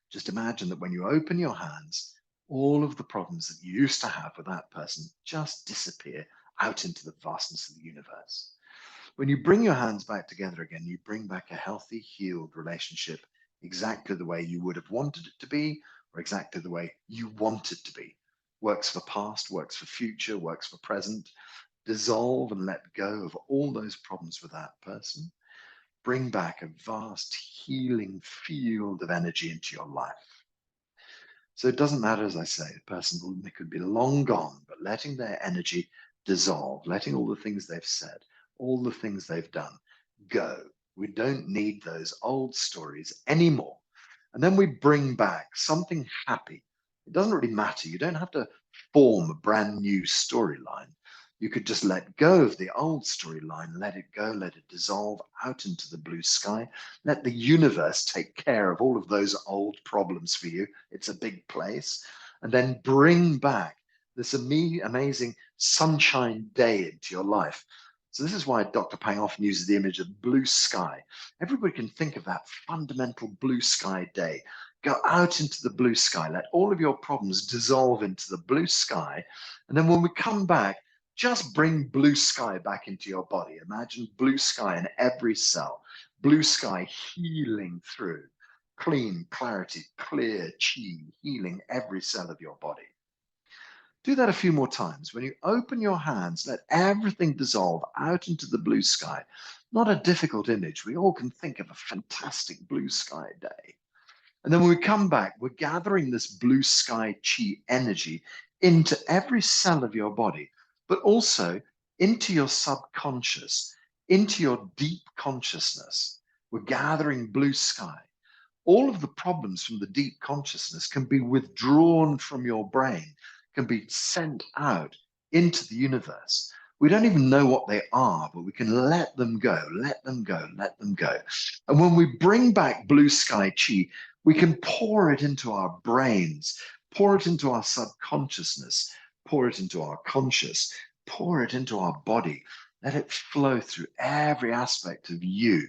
S1: Just imagine that when you open your hands, all of the problems that you used to have with that person just disappear out into the vastness of the universe. When you bring your hands back together again, you bring back a healthy, healed relationship exactly the way you would have wanted it to be, or exactly the way you want it to be. Works for past, works for future, works for present. Dissolve and let go of all those problems with that person. Bring back a vast healing field of energy into your life. So it doesn't matter, as I say, the person could be long gone, but letting their energy dissolve, letting all the things they've said, all the things they've done go. We don't need those old stories anymore. And then we bring back something happy. It doesn't really matter. You don't have to form a brand new storyline. You could just let go of the old storyline, let it go, let it dissolve out into the blue sky. Let the universe take care of all of those old problems for you. It's a big place. And then bring back this amazing sunshine day into your life. So this is why Dr. Pang often uses the image of blue sky. Everybody can think of that fundamental blue sky day. Go out into the blue sky. Let all of your problems dissolve into the blue sky. And then when we come back, just bring blue sky back into your body. Imagine blue sky in every cell. Blue sky healing through. Clean, clarity, clear chi, healing every cell of your body. Do that a few more times. When you open your hands, let everything dissolve out into the blue sky. Not a difficult image. We all can think of a fantastic blue sky day. And then when we come back, we're gathering this blue sky chi energy into every cell of your body, but also into your subconscious, into your deep consciousness. We're gathering blue sky. All of the problems from the deep consciousness can be withdrawn from your brain, can be sent out into the universe. We don't even know what they are, but we can let them go, let them go, let them go. And when we bring back blue sky chi, we can pour it into our brains, pour it into our subconsciousness, pour it into our conscious, pour it into our body. Let it flow through every aspect of you.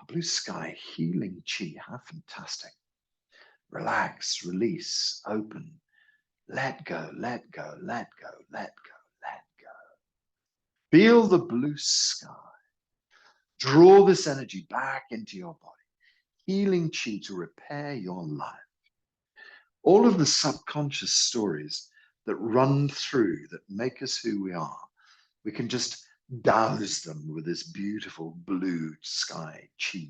S1: Blue sky, healing chi, how fantastic. Relax, release, open, let go, let go, let go, let go, let go. Feel the blue sky. Draw this energy back into your body, healing chi to repair your life. All of the subconscious stories that run through, that make us who we are, we can just douse them with this beautiful blue sky chi.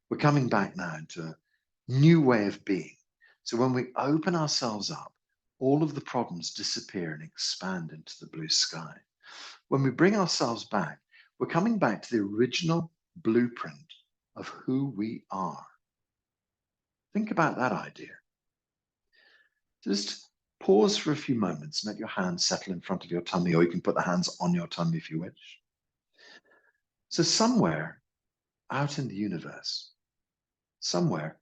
S1: We're coming back now into a new way of being. So when we open ourselves up, all of the problems disappear and expand into the blue sky. When we bring ourselves back, we're coming back to the original blueprint of who we are. Think about that idea. Just pause for a few moments and let your hands settle in front of your tummy, or you can put the hands on your tummy if you wish. So somewhere out in the universe, somewhere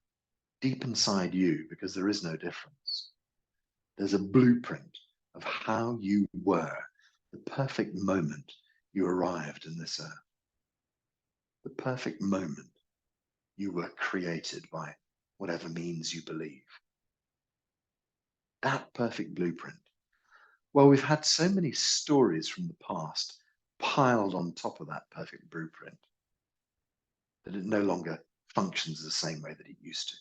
S1: deep inside you, because there is no difference, there's a blueprint of how you were the perfect moment you arrived in this earth. The perfect moment you were created by whatever means you believe. That perfect blueprint. Well, we've had so many stories from the past piled on top of that perfect blueprint that it no longer functions the same way that it used to.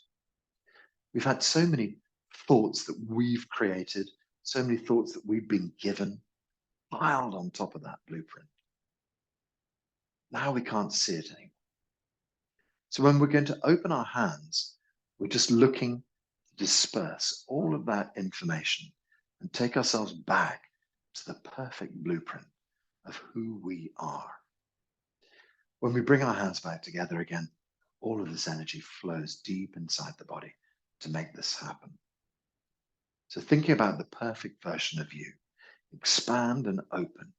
S1: We've had so many thoughts that we've created, so many thoughts that we've been given, piled on top of that blueprint. Now we can't see it anymore. So when we're going to open our hands, we're just looking to disperse all of that information and take ourselves back to the perfect blueprint of who we are. When we bring our hands back together again, all of this energy flows deep inside the body to make this happen. So thinking about the perfect version of you, expand and open.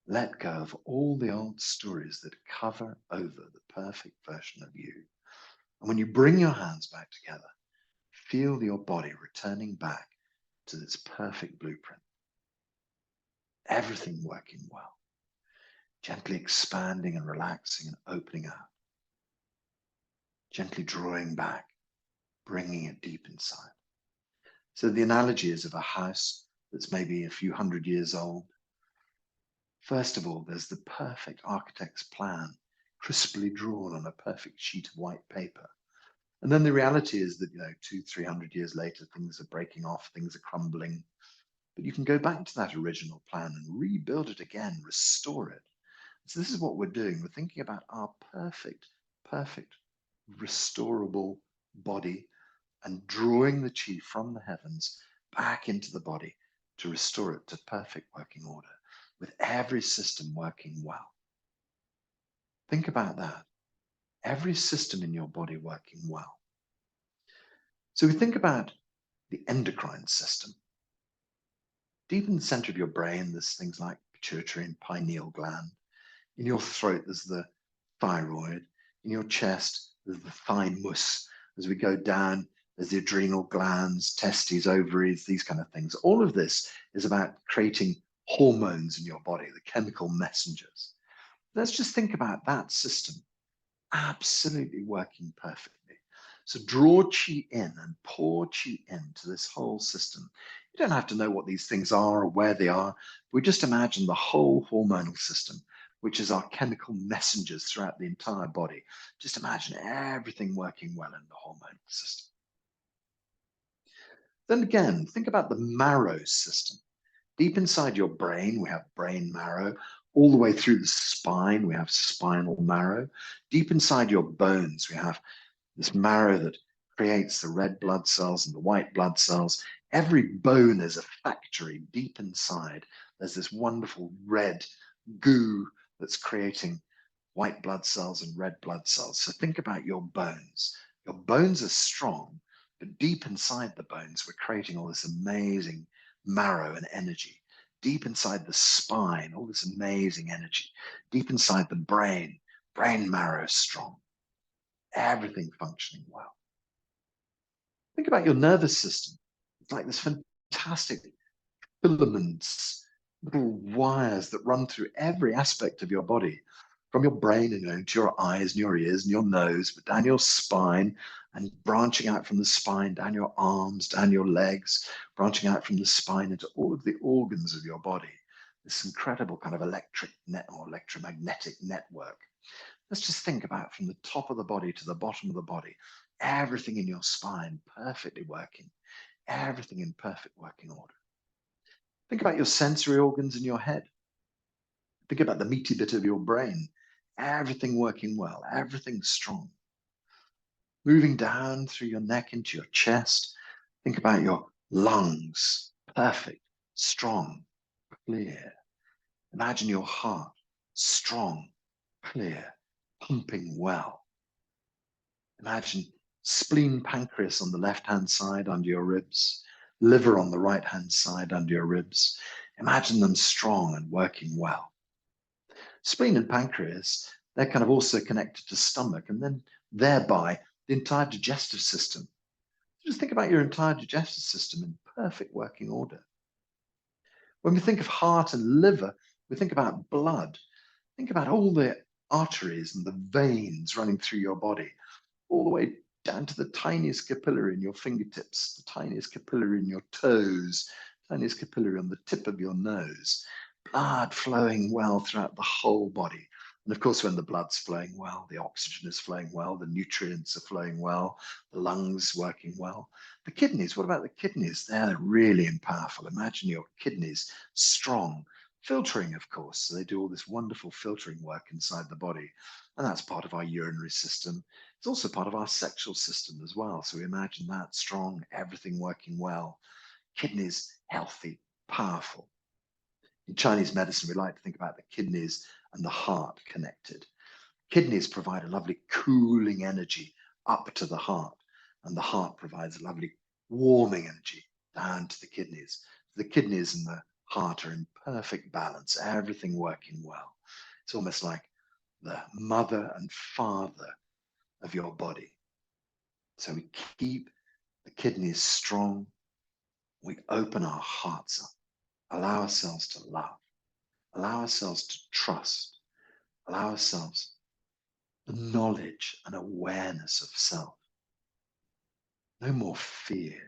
S1: Let go of all the old stories that cover over the perfect version of you. And when you bring your hands back together, feel your body returning back to this perfect blueprint. Everything working well. Gently expanding and relaxing and opening out. Gently drawing back, bringing it deep inside. So the analogy is of a house that's maybe a few hundred years old. First of all, there's the perfect architect's plan, crisply drawn on a perfect sheet of white paper. And then the reality is that, 200-300 years later, things are breaking off, things are crumbling. But you can go back to that original plan and rebuild it again, restore it. So this is what we're doing. We're thinking about our perfect, restorable body and drawing the chi from the heavens back into the body to restore it to perfect working order, with every system working well. Think about that. Every system in your body working well. So we think about the endocrine system. Deep in the center of your brain, there's things like pituitary and pineal gland. In your throat, there's the thyroid. In your chest, there's the thymus. As we go down, there's the adrenal glands, testes, ovaries, these kind of things. All of this is about creating hormones in your body, the chemical messengers. Let's just think about that system absolutely working perfectly. So draw chi in and pour chi into this whole system. You don't have to know what these things are or where they are. We just imagine the whole hormonal system, which is our chemical messengers throughout the entire body. Just imagine everything working well in the hormonal system. Then again, think about the marrow system. Deep inside your brain, we have brain marrow. All the way through the spine, we have spinal marrow. Deep inside your bones, we have this marrow that creates the red blood cells and the white blood cells. Every bone is a factory deep inside. There's this wonderful red goo that's creating white blood cells and red blood cells. So think about your bones. Your bones are strong, but deep inside the bones, we're creating all this amazing marrow and energy. Deep inside the spine, all this amazing energy. Deep inside the brain marrow strong. Everything functioning well. Think about your nervous system. It's like this fantastic filaments, little wires that run through every aspect of your body, from your brain and to your eyes and your ears and your nose, but down your spine and branching out from the spine, down your arms, down your legs, branching out from the spine into all of the organs of your body. This incredible kind of electric net or electromagnetic network. Let's just think about from the top of the body to the bottom of the body, everything in your spine perfectly working, everything in perfect working order. Think about your sensory organs in your head. Think about the meaty bit of your brain, everything working well, everything strong. Moving down through your neck into your chest, think about your lungs, perfect, strong, clear. Imagine your heart, strong, clear, pumping well. Imagine spleen, pancreas on the left-hand side under your ribs, liver on the right-hand side under your ribs. Imagine them strong and working well. Spleen and pancreas, they're kind of also connected to stomach and then thereby the entire digestive system. Just think about your entire digestive system in perfect working order. When we think of heart and liver, we think about blood. Think about all the arteries and the veins running through your body, all the way down to the tiniest capillary in your fingertips, the tiniest capillary in your toes, tiniest capillary on the tip of your nose. Blood flowing well throughout the whole body. And of course, when the blood's flowing well, the oxygen is flowing well, the nutrients are flowing well, the lungs working well. The kidneys, what about the kidneys? They're really powerful. Imagine your kidneys strong, filtering, of course. So they do all this wonderful filtering work inside the body. And that's part of our urinary system. It's also part of our sexual system as well. So we imagine that strong, everything working well. Kidneys healthy, powerful. In Chinese medicine, we like to think about the kidneys and the heart connected. Kidneys provide a lovely cooling energy up to the heart, and the heart provides a lovely warming energy down to the kidneys. The kidneys and the heart are in perfect balance, everything working well. It's almost like the mother and father of your body. So we keep the kidneys strong. We open our hearts up, allow ourselves to love, allow ourselves to trust, allow ourselves the knowledge and awareness of self. No more fear,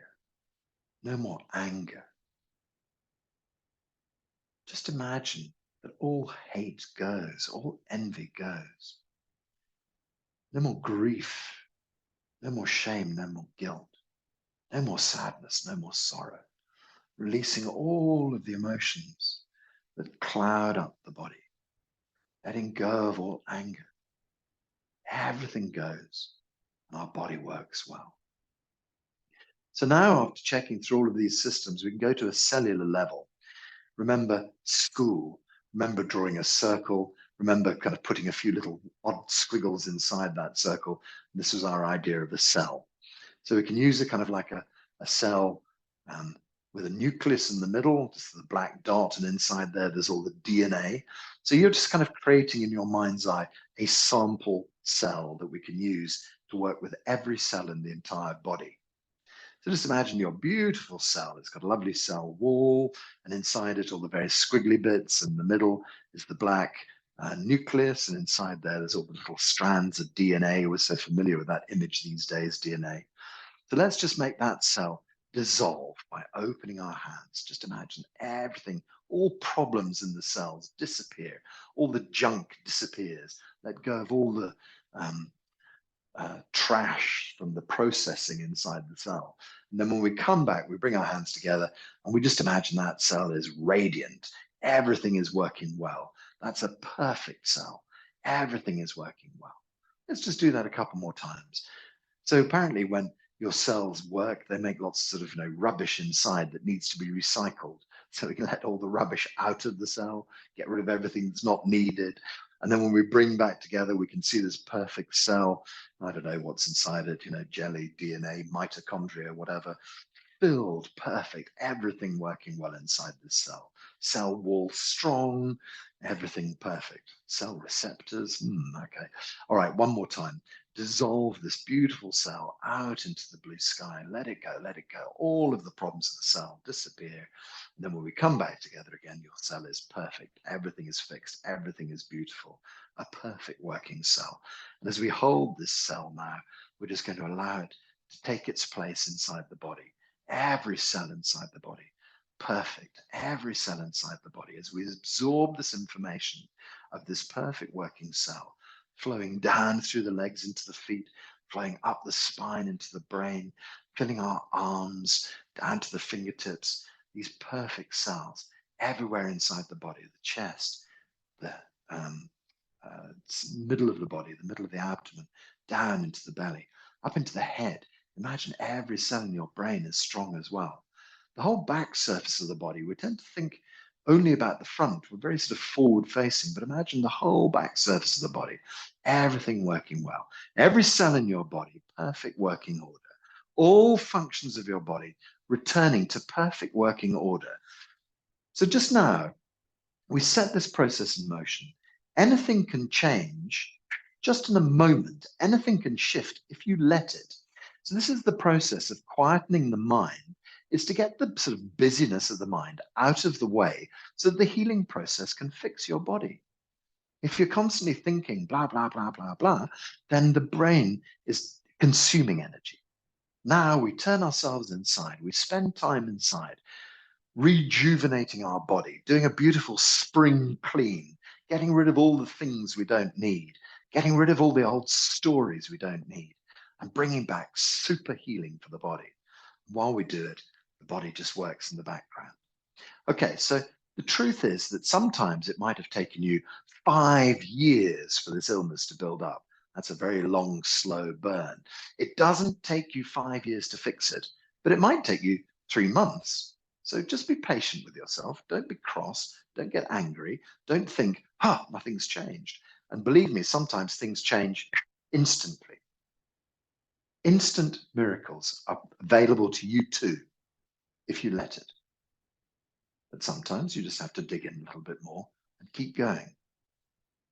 S1: no more anger. Just imagine that all hate goes, all envy goes. No more grief, no more shame, no more guilt, no more sadness, no more sorrow. Releasing all of the emotions that cloud up the body, letting go of all anger. Everything goes and our body works well. So now, after checking through all of these systems, we can go to a cellular level. Remember school, remember drawing a circle, remember kind of putting a few little odd squiggles inside that circle. This was our idea of a cell. So we can use it kind of like a cell with a nucleus in the middle, just the black dot, and inside there's all the DNA. So you're just kind of creating in your mind's eye a sample cell that we can use to work with every cell in the entire body. So just imagine your beautiful cell. It's got a lovely cell wall, and inside it all the very squiggly bits. In the middle is the black nucleus, and inside there's all the little strands of DNA. We're so familiar with that image these days, DNA. So let's just make that cell dissolve by opening our hands. Just imagine everything, all problems in the cells disappear, all the junk disappears. Let go of all the trash from the processing inside the cell. And then when we come back, we bring our hands together and we just imagine that cell is radiant. Everything is working well. That's a perfect cell. Everything is working well. Let's just do that a couple more times. So apparently when your cells work, they make lots of sort of rubbish inside that needs to be recycled. So we can let all the rubbish out of the cell, get rid of everything that's not needed. And then when we bring back together, we can see this perfect cell. I don't know what's inside it, jelly, DNA, mitochondria, whatever, filled, perfect, everything working well inside this cell. Cell wall strong, everything perfect. Cell receptors, okay. All right, one more time. Dissolve this beautiful cell out into the blue sky. Let it go, let it go. All of the problems of the cell disappear. And then when we come back together again, your cell is perfect. Everything is fixed. Everything is beautiful. A perfect working cell. And as we hold this cell now, we're just going to allow it to take its place inside the body. Every cell inside the body. Perfect. Every cell inside the body. As we absorb this information of this perfect working cell, flowing down through the legs into the feet, flowing up the spine into the brain, filling our arms down to the fingertips, these perfect cells everywhere inside the body, the chest, the middle of the body, the middle of the abdomen, down into the belly, up into the head. Imagine every cell in your brain is strong as well. The whole back surface of the body, we tend to think only about the front. We're very sort of forward facing, but imagine the whole back surface of the body, everything working well. Every cell in your body, perfect working order. All functions of your body returning to perfect working order. So just now, we set this process in motion. Anything can change just in a moment. Anything can shift if you let it. So this is the process of quietening the mind, is to get the sort of busyness of the mind out of the way so that the healing process can fix your body. If you're constantly thinking blah, blah, blah, blah, blah, then the brain is consuming energy. Now we turn ourselves inside. We spend time inside, rejuvenating our body, doing a beautiful spring clean, getting rid of all the things we don't need, getting rid of all the old stories we don't need, and bringing back super healing for the body. While we do it, the body just works in the background. Okay, so the truth is that sometimes it might have taken you 5 years for this illness to build up. That's a very long, slow burn. It doesn't take you 5 years to fix it, but it might take you 3 months. So just be patient with yourself. Don't be cross. Don't get angry. Don't think, nothing's changed. And believe me, sometimes things change instantly. Instant miracles are available to you too, if you let it. But sometimes you just have to dig in a little bit more and keep going.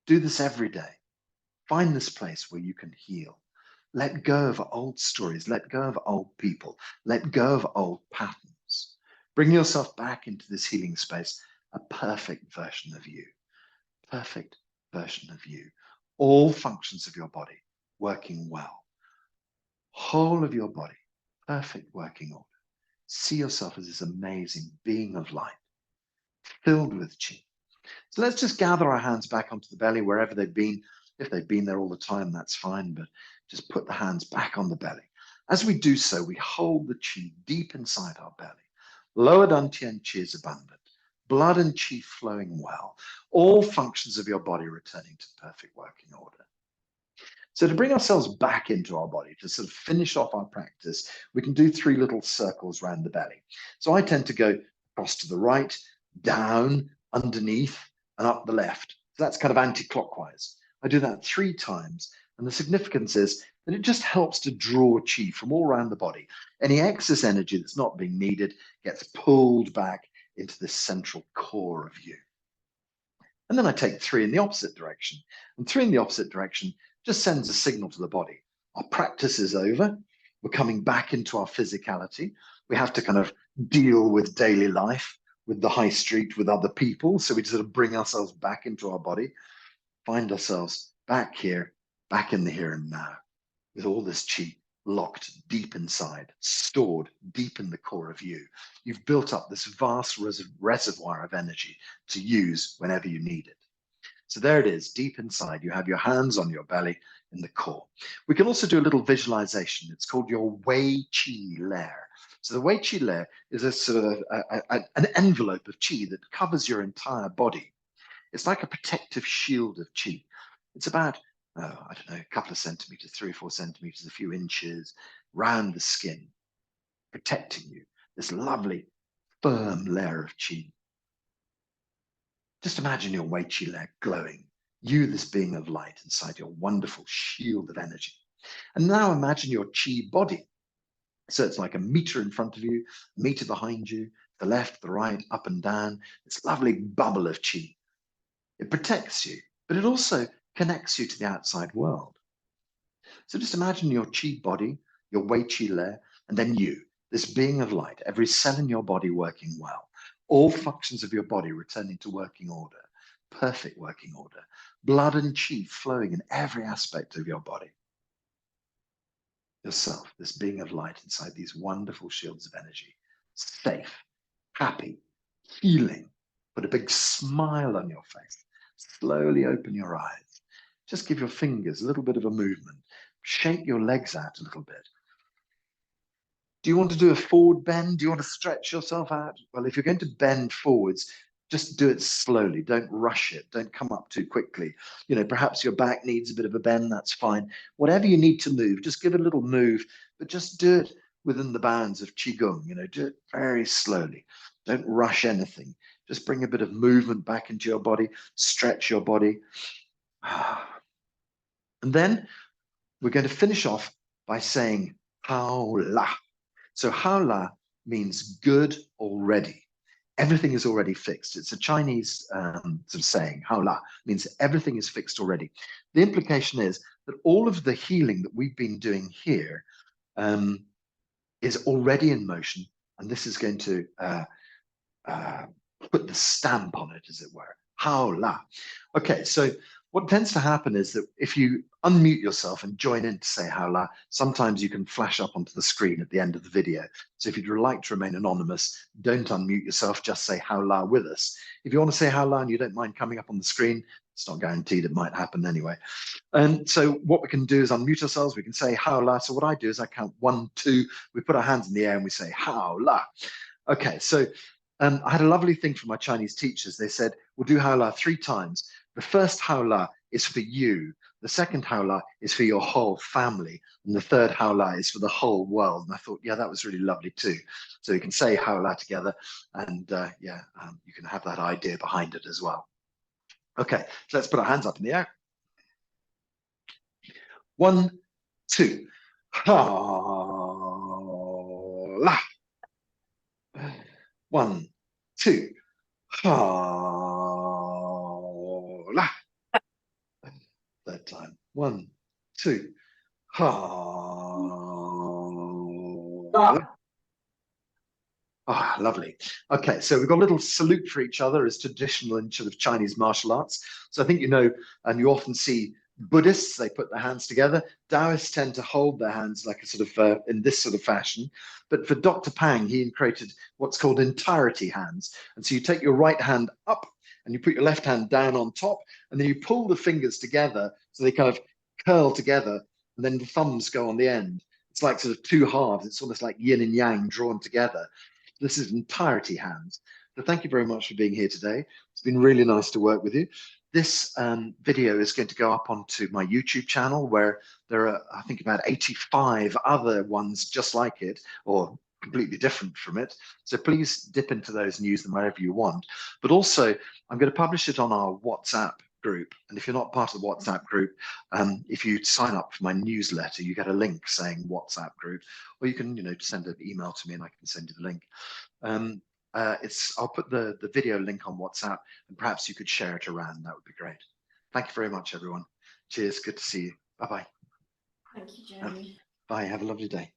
S1: Do this every day. Find this place where you can heal. Let go of old stories. Let go of old people. Let go of old patterns. Bring yourself back into this healing space, a perfect version of you. Perfect version of you. All functions of your body working well. Whole of your body, perfect working order. See yourself as this amazing being of light, filled with chi. So let's just gather our hands back onto the belly wherever they've been. If they've been there all the time, that's fine, but just put the hands back on the belly. As we do so, we hold the chi deep inside our belly. Lower dantian chi is abundant. Blood and chi flowing well. All functions of your body returning to perfect working order. So to bring ourselves back into our body, to sort of finish off our practice, we can do 3 little circles around the belly. So I tend to go across to the right, down, underneath, and up the left. So that's kind of anti-clockwise. I do that 3 times. And the significance is that it just helps to draw chi from all around the body. Any excess energy that's not being needed gets pulled back into the central core of you. And then I take 3 in the opposite direction. And 3 in the opposite direction just sends a signal to the body. Our practice is over. We're coming back into our physicality. We have to kind of deal with daily life, with the high street, with other people. So we sort of bring ourselves back into our body, find ourselves back here, back in the here and now, with all this chi locked deep inside, stored deep in the core of you. You've built up this vast reservoir of energy to use whenever you need it. So there it is, deep inside. You have your hands on your belly in the core. We can also do a little visualization. It's called your Wei Qi layer. So the Wei Qi layer is a sort of an envelope of Qi that covers your entire body. It's like a protective shield of Qi. It's about, I don't know, a couple of centimeters, 3 or 4 centimeters, a few inches round the skin, protecting you. This lovely, firm layer of Qi. Just imagine your Wei Qi layer glowing, you, this being of light, inside your wonderful shield of energy. And now imagine your Qi body. So it's like a meter in front of you, a meter behind you, the left, the right, up and down, this lovely bubble of Qi. It protects you, but it also connects you to the outside world. So just imagine your Qi body, your Wei Qi layer, and then you, this being of light, every cell in your body working well. All functions of your body returning to working order, perfect working order, blood and chi flowing in every aspect of your body. Yourself, this being of light inside these wonderful shields of energy, safe, happy, healing. Put a big smile on your face. Slowly open your eyes. Just give your fingers a little bit of a movement. shake your legs out a little bit. Do you want to do a forward bend? Do you want to stretch yourself out? Well, if you're going to bend forwards, just do it slowly. Don't rush it. Don't come up too quickly. You know, perhaps your back needs a bit of a bend. That's fine. Whatever you need to move, just give it a little move, but just do it within the bounds of Qigong. You know, do it very slowly. Don't rush anything. Just bring a bit of movement back into your body. Stretch your body. And then we're going to finish off by saying Hao La. So Hao La means good already. Everything is already fixed. It's a Chinese sort of saying. Hao La means everything is fixed already. The implication is that all of the healing that we've been doing here is already in motion, and this is going to put the stamp on it, as it were. Hao La. Okay, so what tends to happen is that if you unmute yourself and join in to say Hao La, sometimes you can flash up onto the screen at the end of the video. So if you'd like to remain anonymous, don't unmute yourself, just say Hao La with us. If you want to say Hao La and you don't mind coming up on the screen, it's not guaranteed, it might happen anyway. And so what we can do is unmute ourselves, we can say Hao La. So what I do is I count 1, 2, we put our hands in the air and we say Hao La. Okay, so I had a lovely thing from my Chinese teachers. They said, we'll do Hao La 3 times. The first Hao La is for you. The second Hao La is for your whole family. And the third Hao La is for the whole world. And I thought, yeah, that was really lovely too. So you can say Hao La together and you can have that idea behind it as well. Okay, so let's put our hands up in the air. 1, 2. Hao La. 1, 2. Hao La. Third time. 1, 2. Hao La. Ah, lovely. Okay, so we've got a little salute for each other as traditional in sort of Chinese martial arts. So I think you know, and you often see Buddhists, they put their hands together. Taoists tend to hold their hands like a sort of in this sort of fashion. But for Dr. Pang, he created what's called entirety hands. And so you take your right hand up and you put your left hand down on top, and then you pull the fingers together so they kind of curl together, and then the thumbs go on the end. It's like sort of 2 halves. It's almost like yin and yang drawn together. This is entirety hands. So thank you very much for being here today. It's been really nice to work with you. This video is going to go up onto my YouTube channel, where there are, I think, about 85 other ones just like it, or completely different from it. So please dip into those and use them wherever you want. But also, I'm going to publish it on our WhatsApp group. And if you're not part of the WhatsApp group, if you sign up for my newsletter, you get a link saying WhatsApp group, or you can, send an email to me and I can send you the link. I'll put the video link on WhatsApp, and perhaps you could share it around. That would be great. Thank you very much, everyone. Cheers. Good to see you. Bye-bye.
S3: Thank you, Jeremy.
S1: Bye. Have a lovely day.